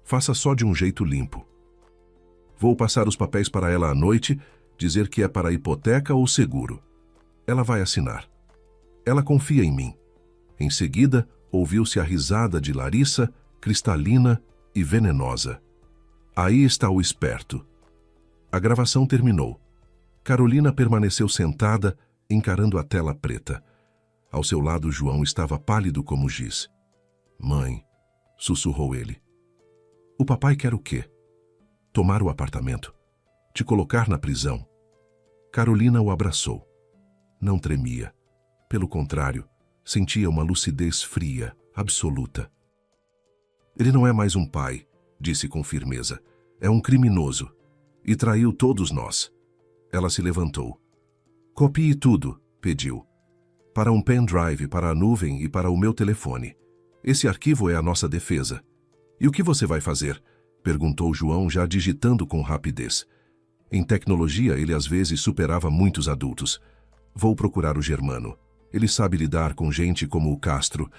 Faça só de um jeito limpo. Vou passar os papéis para ela à noite, dizer que é para hipoteca ou seguro. Ela vai assinar. Ela confia em mim. Em seguida, ouviu-se a risada de Larissa, cristalina e venenosa. Aí está o esperto. A gravação terminou. Carolina permaneceu sentada, encarando a tela preta. Ao seu lado, João estava pálido como giz. Mãe, sussurrou ele. O papai quer o quê? Tomar o apartamento? Te colocar na prisão? Carolina o abraçou. Não tremia. Pelo contrário, sentia uma lucidez fria, absoluta. Ele não é mais um pai, disse com firmeza. É um criminoso. E traiu todos nós. Ela se levantou. Copie tudo, pediu. Para um pendrive, para a nuvem e para o meu telefone. Esse arquivo é a nossa defesa. E o que você vai fazer? Perguntou João, já digitando com rapidez. Em tecnologia, ele às vezes superava muitos adultos. Vou procurar o Germano. Ele sabe lidar com gente como o Castro.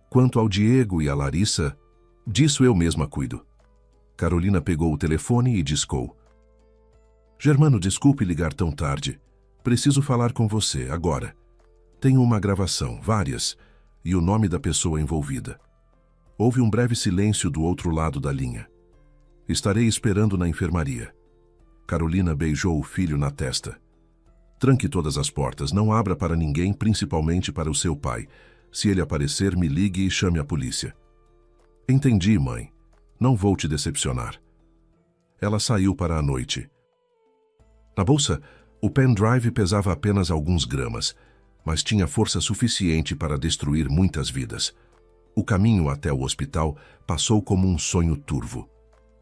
Quanto ao Diego e a Larissa, disso eu mesma cuido. Carolina pegou o telefone e discou. Germano, desculpe ligar tão tarde. Preciso falar com você, agora. Tenho uma gravação, várias, e o nome da pessoa envolvida. Houve um breve silêncio do outro lado da linha. Estarei esperando na enfermaria. Carolina beijou o filho na testa. Tranque todas as portas, não abra para ninguém, principalmente para o seu pai. Se ele aparecer, me ligue e chame a polícia. Entendi, mãe. Não vou te decepcionar. Ela saiu para a noite. Na bolsa, o pendrive pesava apenas alguns gramas, mas tinha força suficiente para destruir muitas vidas. O caminho até o hospital passou como um sonho turvo.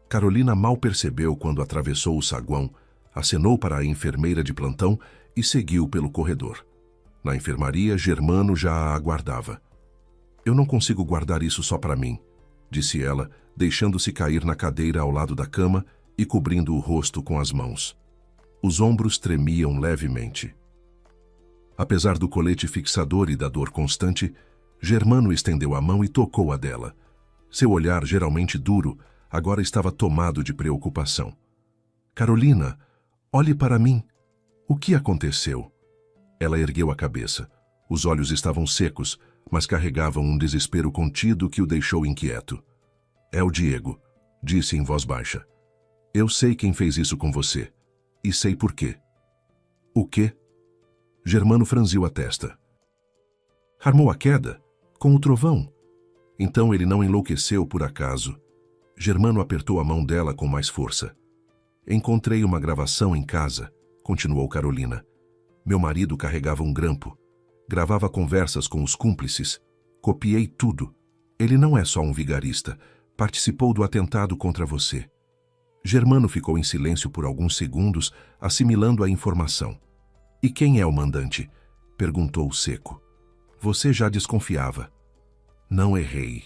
Carolina mal percebeu quando atravessou o saguão, acenou para a enfermeira de plantão e seguiu pelo corredor. Na enfermaria, Germano já a aguardava. Eu não consigo guardar isso só para mim, disse ela, deixando-se cair na cadeira ao lado da cama e cobrindo o rosto com as mãos. Os ombros tremiam levemente. Apesar do colete fixador e da dor constante, Germano estendeu a mão e tocou a dela. Seu olhar, geralmente duro, agora estava tomado de preocupação. Carolina, olhe para mim. O que aconteceu? Ela ergueu a cabeça. Os olhos estavam secos, mas carregavam um desespero contido que o deixou inquieto. É o Diego, disse em voz baixa. Eu sei quem fez isso com você. E sei por quê. O quê? Germano franziu a testa. Armou a queda? Com o trovão? Então ele não enlouqueceu por acaso. Germano apertou a mão dela com mais força. Encontrei uma gravação em casa, continuou Carolina. Meu marido carregava um grampo. Gravava conversas com os cúmplices. Copiei tudo. Ele não é só um vigarista. Participou do atentado contra você. Germano ficou em silêncio por alguns segundos, assimilando a informação. E quem é o mandante? Perguntou seco. Você já desconfiava. Não errei,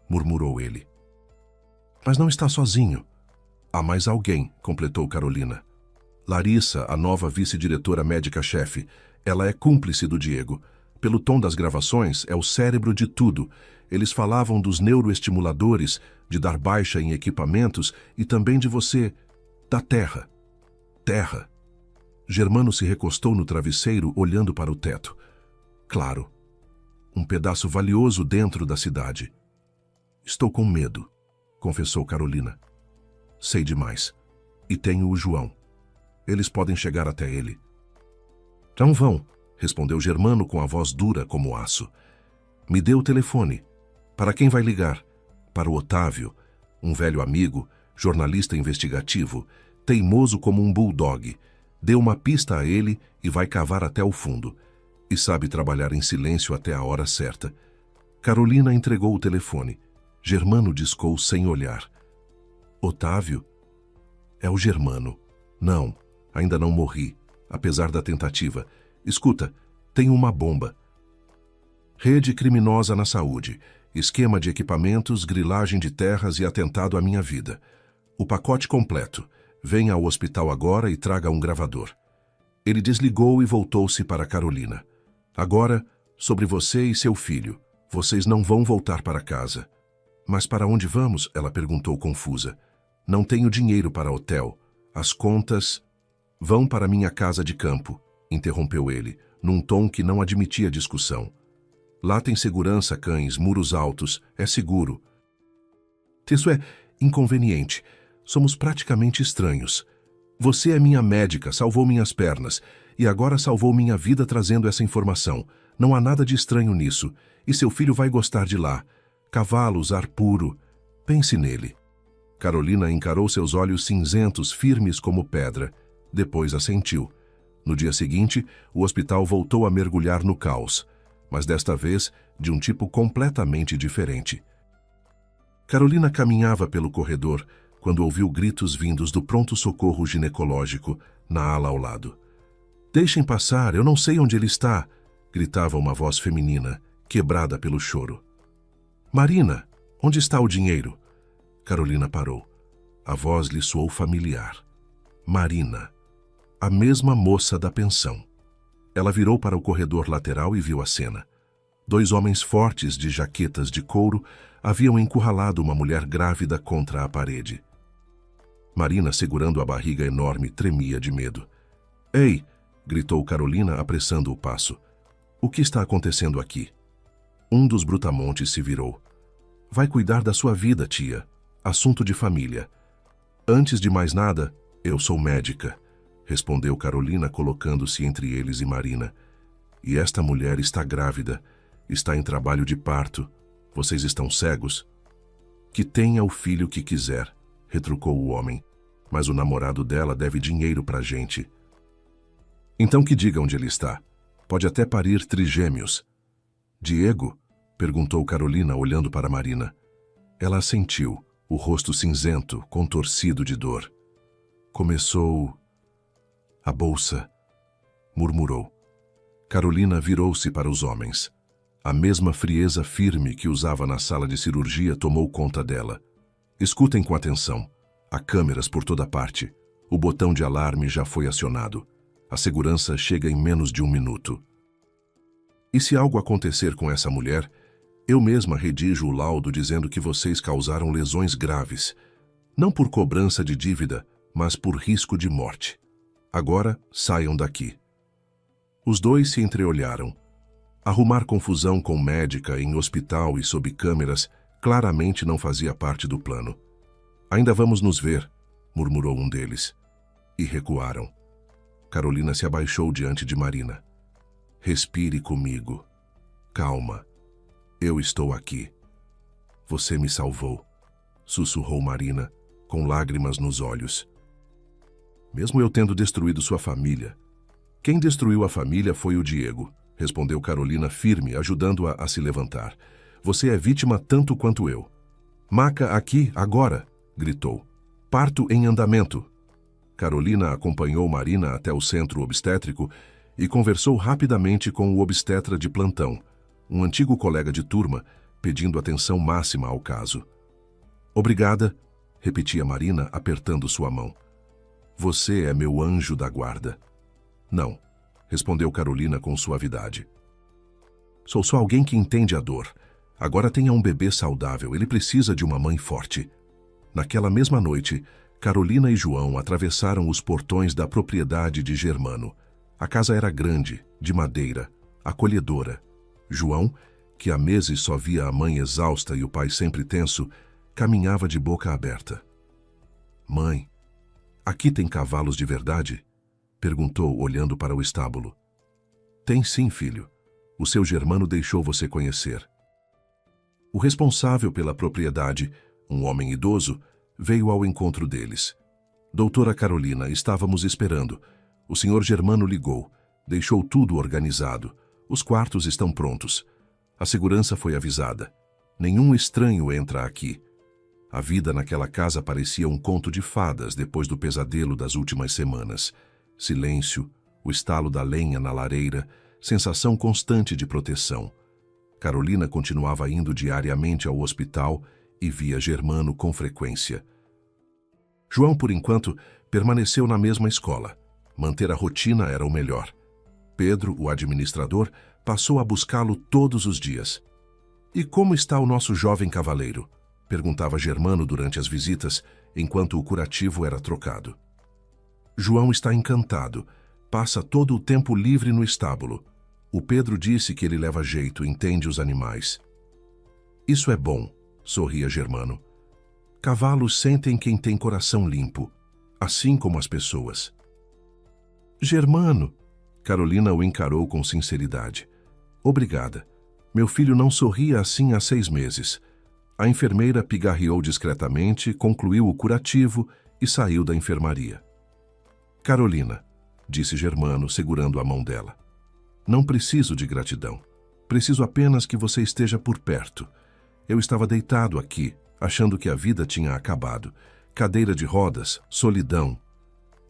murmurou ele. Mas não está sozinho. Há mais alguém, completou Carolina. Larissa, a nova vice-diretora médica-chefe. Ela é cúmplice do Diego. Pelo tom das gravações, é o cérebro de tudo. Eles falavam dos neuroestimuladores, de dar baixa em equipamentos e também de você, da Terra. Terra. Germano se recostou no travesseiro, olhando para o teto. Claro, um pedaço valioso dentro da cidade. Estou com medo, confessou Carolina. Sei demais. E tenho o João. Eles podem chegar até ele. Não vão, respondeu Germano com a voz dura como aço. Me dê o telefone. Para quem vai ligar? Para o Otávio, um velho amigo, jornalista investigativo, teimoso como um bulldog. Dê uma pista a ele e vai cavar até o fundo. E sabe trabalhar em silêncio até a hora certa. Carolina entregou o telefone. Germano discou sem olhar. Otávio? É o Germano. Não, ainda não morri, apesar da tentativa. Escuta, tenho uma bomba. Rede criminosa na saúde, esquema de equipamentos, grilagem de terras e atentado à minha vida. O pacote completo. Venha ao hospital agora e traga um gravador. Ele desligou e voltou-se para Carolina. Agora, sobre você e seu filho. Vocês não vão voltar para casa. Mas para onde vamos? Ela perguntou confusa. Não tenho dinheiro para hotel. As contas... Vão para minha casa de campo, interrompeu ele, num tom que não admitia discussão. Lá tem segurança, cães, muros altos, é seguro. Isso é inconveniente. Somos praticamente estranhos. Você é minha médica, salvou minhas pernas, e agora salvou minha vida trazendo essa informação. Não há nada de estranho nisso, e seu filho vai gostar de lá. Cavalos, ar puro. Pense nele. Carolina encarou seus olhos cinzentos, firmes como pedra. Depois assentiu. No dia seguinte, o hospital voltou a mergulhar no caos, mas desta vez de um tipo completamente diferente. Carolina caminhava pelo corredor quando ouviu gritos vindos do pronto-socorro ginecológico na ala ao lado. Deixem passar, eu não sei onde ele está, gritava uma voz feminina, quebrada pelo choro. Marina, onde está o dinheiro? Carolina parou. A voz lhe soou familiar. Marina, a mesma moça da pensão. Ela virou para o corredor lateral e viu a cena. 2 homens fortes de jaquetas de couro haviam encurralado uma mulher grávida contra a parede. Marina, segurando a barriga enorme, tremia de medo. Ei! Gritou Carolina, apressando o passo. O que está acontecendo aqui? Um dos brutamontes se virou. Vai cuidar da sua vida, tia. Assunto de família. Antes de mais nada, eu sou médica, respondeu Carolina, colocando-se entre eles e Marina. E esta mulher está grávida. Está em trabalho de parto. Vocês estão cegos? Que tenha o filho que quiser, retrucou o homem. Mas o namorado dela deve dinheiro pra gente. Então que diga onde ele está. Pode até parir trigêmeos. Diego? Perguntou Carolina, olhando para Marina. Ela assentiu, o rosto cinzento, contorcido de dor. Começou... A bolsa, murmurou. Carolina virou-se para os homens. A mesma frieza firme que usava na sala de cirurgia tomou conta dela. Escutem com atenção. Há câmeras por toda parte. O botão de alarme já foi acionado. A segurança chega em menos de 1 minuto. E se algo acontecer com essa mulher, eu mesma redijo o laudo dizendo que vocês causaram lesões graves, não por cobrança de dívida, mas por risco de morte. Agora, saiam daqui. Os 2 se entreolharam. Arrumar confusão com médica em hospital e sob câmeras claramente não fazia parte do plano. Ainda vamos nos ver, murmurou um deles. E recuaram. Carolina se abaixou diante de Marina. Respire comigo. Calma. Eu estou aqui. Você me salvou, sussurrou Marina, com lágrimas nos olhos. Mesmo eu tendo destruído sua família. Quem destruiu a família foi o Diego, respondeu Carolina firme, ajudando-a a se levantar. Você é vítima tanto quanto eu. Maca aqui, agora, gritou. Parto em andamento. Carolina acompanhou Marina até o centro obstétrico e conversou rapidamente com o obstetra de plantão, um antigo colega de turma, pedindo atenção máxima ao caso. Obrigada, repetia Marina, apertando sua mão. Você é meu anjo da guarda. Não, respondeu Carolina com suavidade. Sou só alguém que entende a dor. Agora tenha um bebê saudável, ele precisa de uma mãe forte. Naquela mesma noite, Carolina e João atravessaram os portões da propriedade de Germano. A casa era grande, de madeira, acolhedora. João, que há meses só via a mãe exausta e o pai sempre tenso, caminhava de boca aberta. "Mãe, aqui tem cavalos de verdade?" perguntou, olhando para o estábulo. "Tem sim, filho. O seu Germano deixou você conhecer." O responsável pela propriedade, um homem idoso, veio ao encontro deles. "Doutora Carolina, estávamos esperando. O senhor Germano ligou. Deixou tudo organizado. Os quartos estão prontos. A segurança foi avisada. Nenhum estranho entra aqui." A vida naquela casa parecia um conto de fadas depois do pesadelo das últimas semanas. Silêncio, o estalo da lenha na lareira, sensação constante de proteção. Carolina continuava indo diariamente ao hospital e via Germano com frequência. João, por enquanto, permaneceu na mesma escola. Manter a rotina era o melhor. Pedro, o administrador, passou a buscá-lo todos os dias. "E como está o nosso jovem cavaleiro?" perguntava Germano durante as visitas, enquanto o curativo era trocado. "João está encantado. Passa todo o tempo livre no estábulo. O Pedro disse que ele leva jeito, entende os animais." "Isso é bom", sorria Germano. "Cavalos sentem quem tem coração limpo, assim como as pessoas." "Germano", Carolina o encarou com sinceridade. "Obrigada. Meu filho não sorria assim há 6 meses. A enfermeira pigarreou discretamente, concluiu o curativo e saiu da enfermaria. "Carolina", disse Germano, segurando a mão dela, "não preciso de gratidão. Preciso apenas que você esteja por perto. Eu estava deitado aqui, achando que a vida tinha acabado. Cadeira de rodas, solidão.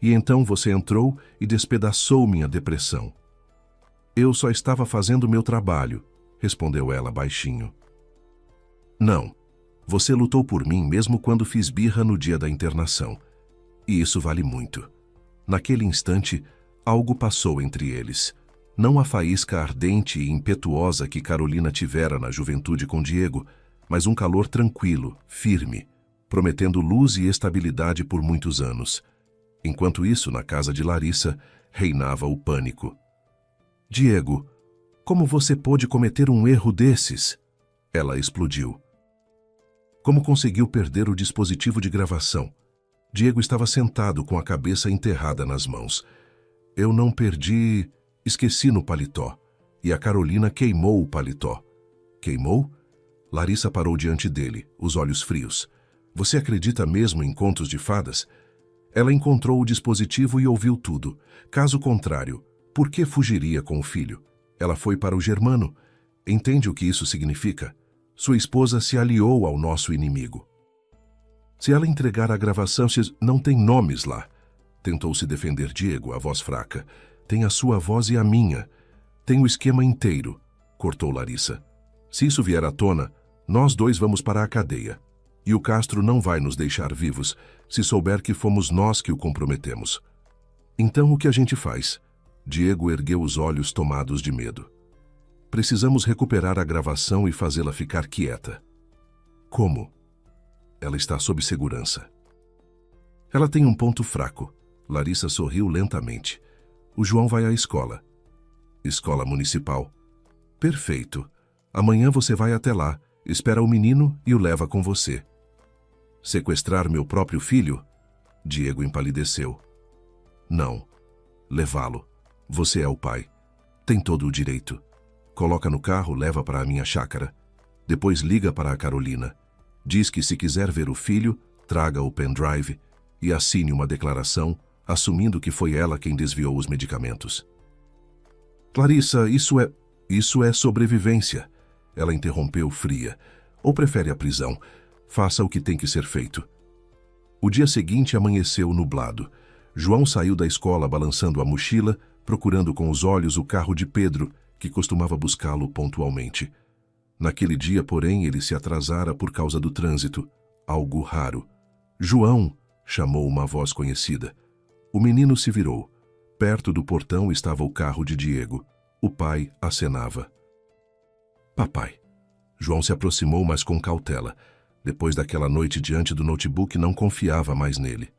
E então você entrou e despedaçou minha depressão." "Eu só estava fazendo meu trabalho", respondeu ela baixinho. "Não. Você lutou por mim mesmo quando fiz birra no dia da internação. E isso vale muito." Naquele instante, algo passou entre eles. Não a faísca ardente e impetuosa que Carolina tivera na juventude com Diego, mas um calor tranquilo, firme, prometendo luz e estabilidade por muitos anos. Enquanto isso, na casa de Larissa, reinava o pânico. "Diego, como você pôde cometer um erro desses?" Ela explodiu. "Como conseguiu perder o dispositivo de gravação?" Diego estava sentado com a cabeça enterrada nas mãos. "Eu não perdi... Esqueci no paletó. E a Carolina queimou o paletó." "Queimou?" Larissa parou diante dele, os olhos frios. "Você acredita mesmo em contos de fadas?" Ela encontrou o dispositivo e ouviu tudo. Caso contrário, por que fugiria com o filho? Ela foi para o Germano. Entende o que isso significa? Sua esposa se aliou ao nosso inimigo. "Se ela entregar a gravação, não tem nomes lá." Tentou se defender Diego, a voz fraca. "Tem a sua voz e a minha. Tem o esquema inteiro", cortou Larissa. "Se isso vier à tona, nós dois vamos para a cadeia. E o Castro não vai nos deixar vivos se souber que fomos nós que o comprometemos." "Então o que a gente faz?" Diego ergueu os olhos tomados de medo. "Precisamos recuperar a gravação e fazê-la ficar quieta." "Como?" "Ela está sob segurança." "Ela tem um ponto fraco." Larissa sorriu lentamente. "O João vai à escola." "Escola municipal." "Perfeito. Amanhã você vai até lá, espera o menino e o leva com você." "Sequestrar meu próprio filho?" Diego empalideceu. "Não. Levá-lo. Você é o pai. Tem todo o direito. Coloca no carro, leva para a minha chácara. Depois liga para a Carolina. Diz que se quiser ver o filho, traga o pendrive e assine uma declaração assumindo que foi ela quem desviou os medicamentos." "Clarissa, isso é sobrevivência." Ela interrompeu fria. "Ou prefere a prisão? Faça o que tem que ser feito." O dia seguinte amanheceu nublado. João saiu da escola balançando a mochila, procurando com os olhos o carro de Pedro, que costumava buscá-lo pontualmente. Naquele dia, porém, ele se atrasara por causa do trânsito. Algo raro. "João!" chamou uma voz conhecida. O menino se virou. Perto do portão estava o carro de Diego. O pai acenava. "Papai." João se aproximou, mas com cautela. Depois daquela noite diante do notebook, não confiava mais nele.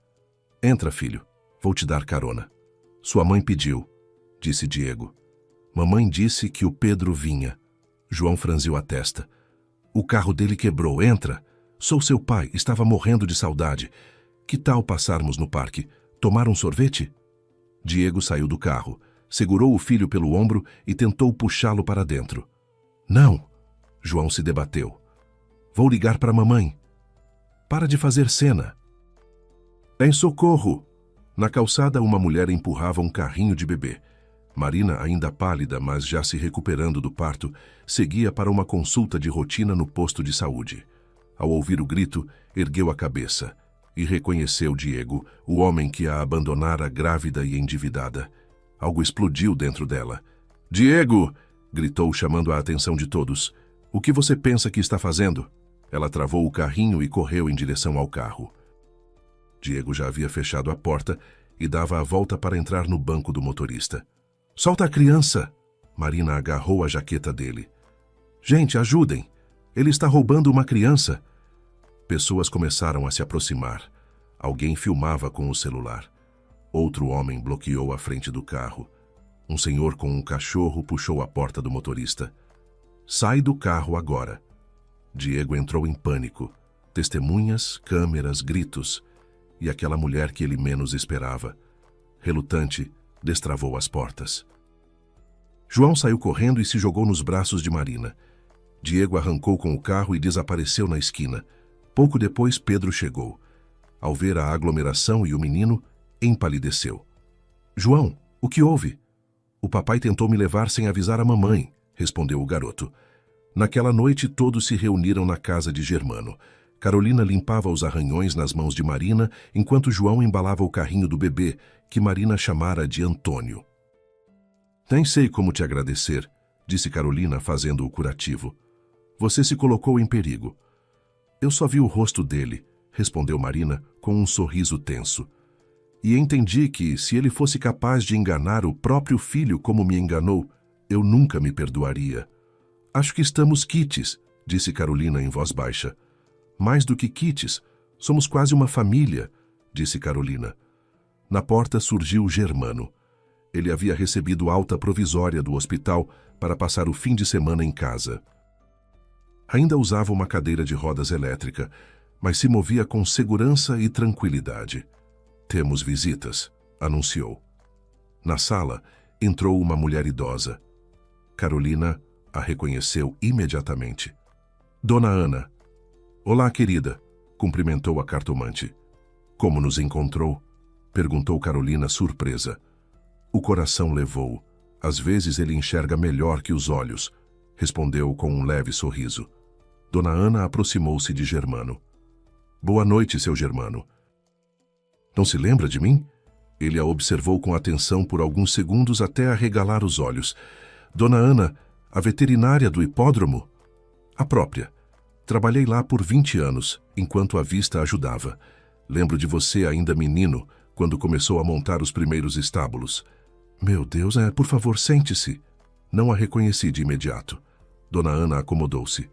Entra, filho. Vou te dar carona. Sua mãe pediu, disse Diego. Mamãe disse que o Pedro vinha. João franziu a testa. O carro dele quebrou. Entra. Sou seu pai. Estava morrendo de saudade. Que tal passarmos no parque? Tomar um sorvete? Diego saiu do carro, segurou o filho pelo ombro e tentou puxá-lo para dentro. Não! João se debateu. Vou ligar para a mamãe. Para de fazer cena. Em socorro! Na calçada, uma mulher empurrava um carrinho de bebê. Marina, ainda pálida, mas já se recuperando do parto, seguia para uma consulta de rotina no posto de saúde. Ao ouvir o grito, ergueu a cabeça e reconheceu Diego, o homem que a abandonara grávida e endividada. Algo explodiu dentro dela. Diego! Gritou, chamando a atenção de todos. O que você pensa que está fazendo? Ela travou o carrinho e correu em direção ao carro. Diego já havia fechado a porta e dava a volta para entrar no banco do motorista. Solta a criança! Marina agarrou a jaqueta dele. Gente, ajudem! Ele está roubando uma criança! Pessoas começaram a se aproximar. Alguém filmava com o celular. Outro homem bloqueou a frente do carro. Um senhor com um cachorro puxou a porta do motorista. Sai do carro agora. Diego entrou em pânico. Testemunhas, câmeras, gritos. E aquela mulher que ele menos esperava. Relutante, destravou as portas. João saiu correndo e se jogou nos braços de Marina. Diego arrancou com o carro e desapareceu na esquina. Pouco depois, Pedro chegou. Ao ver a aglomeração e o menino, empalideceu. João, o que houve? O papai tentou me levar sem avisar a mamãe, respondeu o garoto. Naquela noite, todos se reuniram na casa de Germano. Carolina limpava os arranhões nas mãos de Marina, enquanto João embalava o carrinho do bebê, que Marina chamara de Antônio. Nem sei como te agradecer, disse Carolina, fazendo o curativo. Você se colocou em perigo. Eu só vi o rosto dele, respondeu Marina com um sorriso tenso. E entendi que, se ele fosse capaz de enganar o próprio filho como me enganou, eu nunca me perdoaria. Acho que estamos quites, disse Carolina em voz baixa. Mais do que quites, somos quase uma família, disse Carolina. Na porta surgiu Germano. Ele havia recebido alta provisória do hospital para passar o fim de semana em casa. Ainda usava uma cadeira de rodas elétrica, mas se movia com segurança e tranquilidade. Temos visitas, anunciou. Na sala, entrou uma mulher idosa. Carolina a reconheceu imediatamente. Dona Ana. Olá, querida, cumprimentou a cartomante. Como nos encontrou? Perguntou Carolina, surpresa. O coração levou. Às vezes ele enxerga melhor que os olhos, respondeu com um leve sorriso. Dona Ana aproximou-se de Germano. Boa noite, seu Germano. Não se lembra de mim? Ele a observou com atenção por alguns segundos até arregalar os olhos. Dona Ana, a veterinária do hipódromo? A própria. Trabalhei lá por 20 anos, enquanto a vista ajudava. Lembro de você ainda menino, quando começou a montar os primeiros estábulos. Meu Deus, por favor, sente-se. Não a reconheci de imediato. Dona Ana acomodou-se.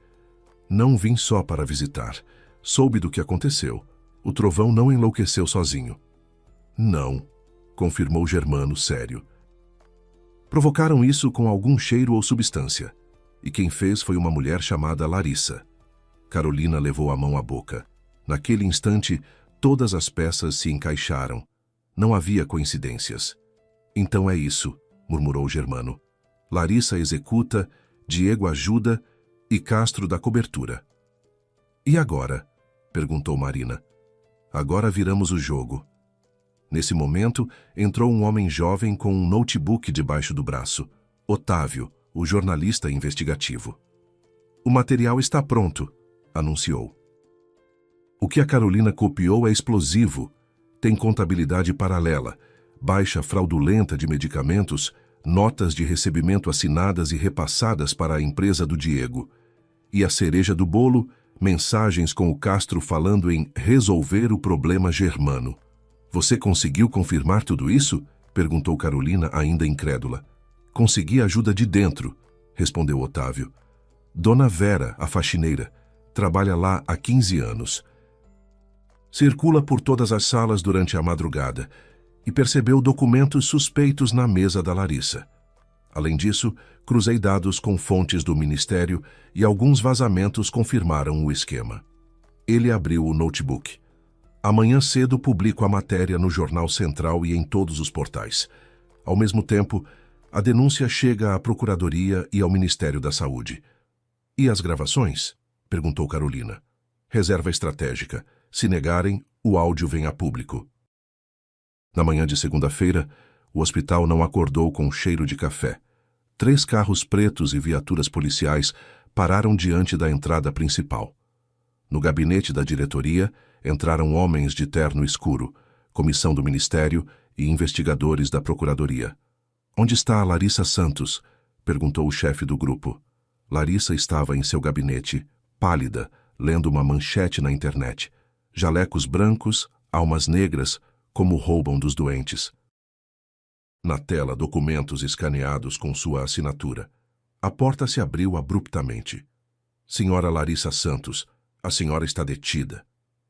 Não vim só para visitar. Soube do que aconteceu. O trovão não enlouqueceu sozinho. Não, confirmou Germano, sério. Provocaram isso com algum cheiro ou substância. E quem fez foi uma mulher chamada Larissa. Carolina levou a mão à boca. Naquele instante, todas as peças se encaixaram. Não havia coincidências. Então é isso, murmurou Germano. Larissa executa, Diego ajuda e Castro dá cobertura. E agora? Perguntou Marina. Agora viramos o jogo. Nesse momento, entrou um homem jovem com um notebook debaixo do braço. Otávio, o jornalista investigativo. O material está pronto, anunciou. O que a Carolina copiou é explosivo. Tem contabilidade paralela, baixa fraudulenta de medicamentos, notas de recebimento assinadas e repassadas para a empresa do Diego. E a cereja do bolo, mensagens com o Castro falando em resolver o problema Germano. Você conseguiu confirmar tudo isso? Perguntou Carolina, ainda incrédula. Consegui ajuda de dentro, respondeu Otávio. Dona Vera, a faxineira, trabalha lá há 15 anos. Circula por todas as salas durante a madrugada e percebeu documentos suspeitos na mesa da Larissa. Além disso, cruzei dados com fontes do Ministério e alguns vazamentos confirmaram o esquema. Ele abriu o notebook. Amanhã cedo publico a matéria no Jornal Central e em todos os portais. Ao mesmo tempo, a denúncia chega à Procuradoria e ao Ministério da Saúde. E as gravações? Perguntou Carolina. Reserva estratégica. Se negarem, o áudio vem a público. Na manhã de segunda-feira, o hospital não acordou com cheiro de café. 3 carros pretos e viaturas policiais pararam diante da entrada principal. No gabinete da diretoria, entraram homens de terno escuro, comissão do Ministério e investigadores da Procuradoria. Onde está a Larissa Santos? Perguntou o chefe do grupo. Larissa estava em seu gabinete, pálida, lendo uma manchete na internet. Jalecos brancos, almas negras, como roubam dos doentes. Na tela, documentos escaneados com sua assinatura. A porta se abriu abruptamente. Senhora Larissa Santos, a senhora está detida.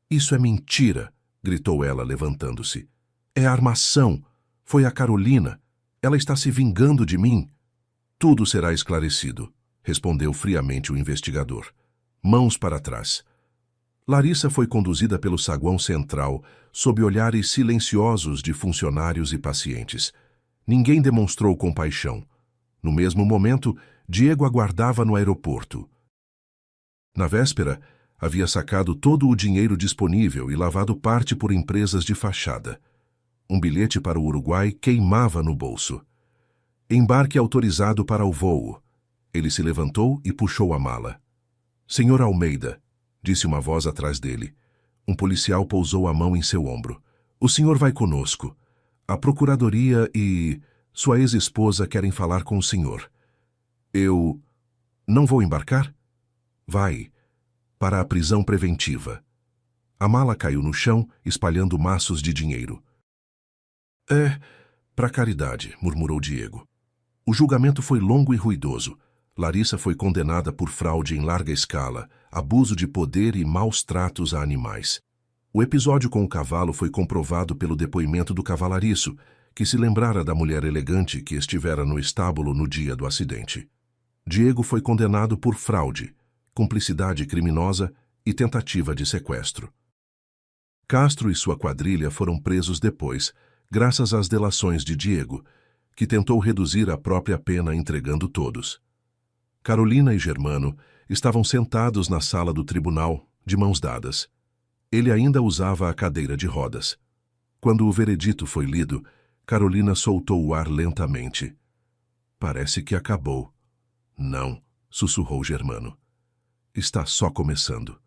Isso é mentira, gritou ela, levantando-se. É armação. Foi a Carolina. Ela está se vingando de mim. Tudo será esclarecido, respondeu friamente o investigador. Mãos para trás. Larissa foi conduzida pelo saguão central, sob olhares silenciosos de funcionários e pacientes. Ninguém demonstrou compaixão. No mesmo momento, Diego aguardava no aeroporto. Na véspera, havia sacado todo o dinheiro disponível e lavado parte por empresas de fachada. Um bilhete para o Uruguai queimava no bolso. Embarque autorizado para o voo. Ele se levantou e puxou a mala. Senhor Almeida, disse uma voz atrás dele. Um policial pousou a mão em seu ombro. O senhor vai conosco. A Procuradoria e sua ex-esposa querem falar com o senhor. Eu não vou embarcar? Vai. Para a prisão preventiva. A mala caiu no chão, espalhando maços de dinheiro. É, para caridade, murmurou Diego. O julgamento foi longo e ruidoso. Larissa foi condenada por fraude em larga escala, abuso de poder e maus tratos a animais. O episódio com o cavalo foi comprovado pelo depoimento do cavalariço, que se lembrara da mulher elegante que estivera no estábulo no dia do acidente. Diego foi condenado por fraude, cumplicidade criminosa e tentativa de sequestro. Castro e sua quadrilha foram presos depois, graças às delações de Diego, que tentou reduzir a própria pena entregando todos. Carolina e Germano estavam sentados na sala do tribunal, de mãos dadas. Ele ainda usava a cadeira de rodas. Quando o veredito foi lido, Carolina soltou o ar lentamente. Parece que acabou. Não, sussurrou Germano. Está só começando.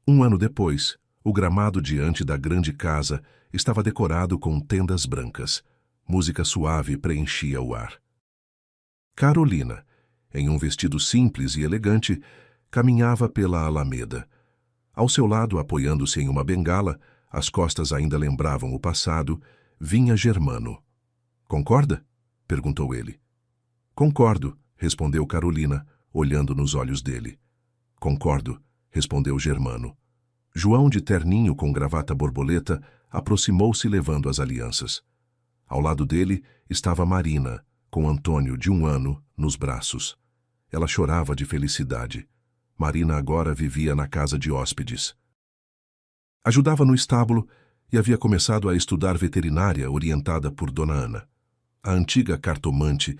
1 ano depois, o gramado diante da grande casa estava decorado com tendas brancas. Música suave preenchia o ar. Carolina, em um vestido simples e elegante, caminhava pela alameda. Ao seu lado, apoiando-se em uma bengala, as costas ainda lembravam o passado, vinha Germano. Concorda? Perguntou ele. Concordo, respondeu Carolina, olhando nos olhos dele. Concordo, respondeu Germano. João, de terninho com gravata borboleta, aproximou-se levando as alianças. Ao lado dele estava Marina, com Antônio, de 1 ano, nos braços. Ela chorava de felicidade. Marina agora vivia na casa de hóspedes. Ajudava no estábulo e havia começado a estudar veterinária orientada por Dona Ana. A antiga cartomante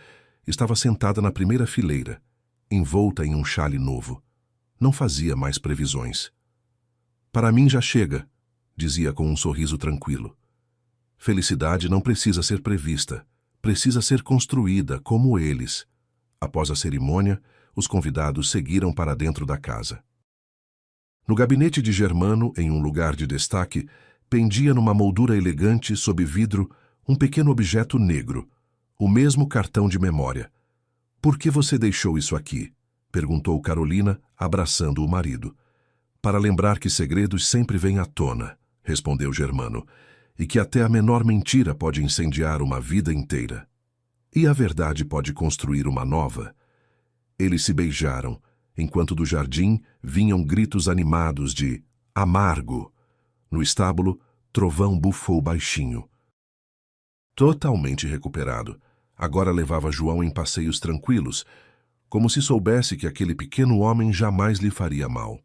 estava sentada na primeira fileira, envolta em um xale novo. Não fazia mais previsões. Para mim já chega, dizia com um sorriso tranquilo. Felicidade não precisa ser prevista, precisa ser construída como eles. Após a cerimônia, os convidados seguiram para dentro da casa. No gabinete de Germano, em um lugar de destaque, pendia numa moldura elegante sob vidro um pequeno objeto negro, o mesmo cartão de memória. Por que você deixou isso aqui? Perguntou Carolina, abraçando o marido. Para lembrar que segredos sempre vêm à tona, respondeu Germano, e que até a menor mentira pode incendiar uma vida inteira. E a verdade pode construir uma nova. Eles se beijaram, enquanto do jardim vinham gritos animados de amargo. No estábulo, Trovão bufou baixinho. Totalmente recuperado, agora levava João em passeios tranquilos, como se soubesse que aquele pequeno homem jamais lhe faria mal.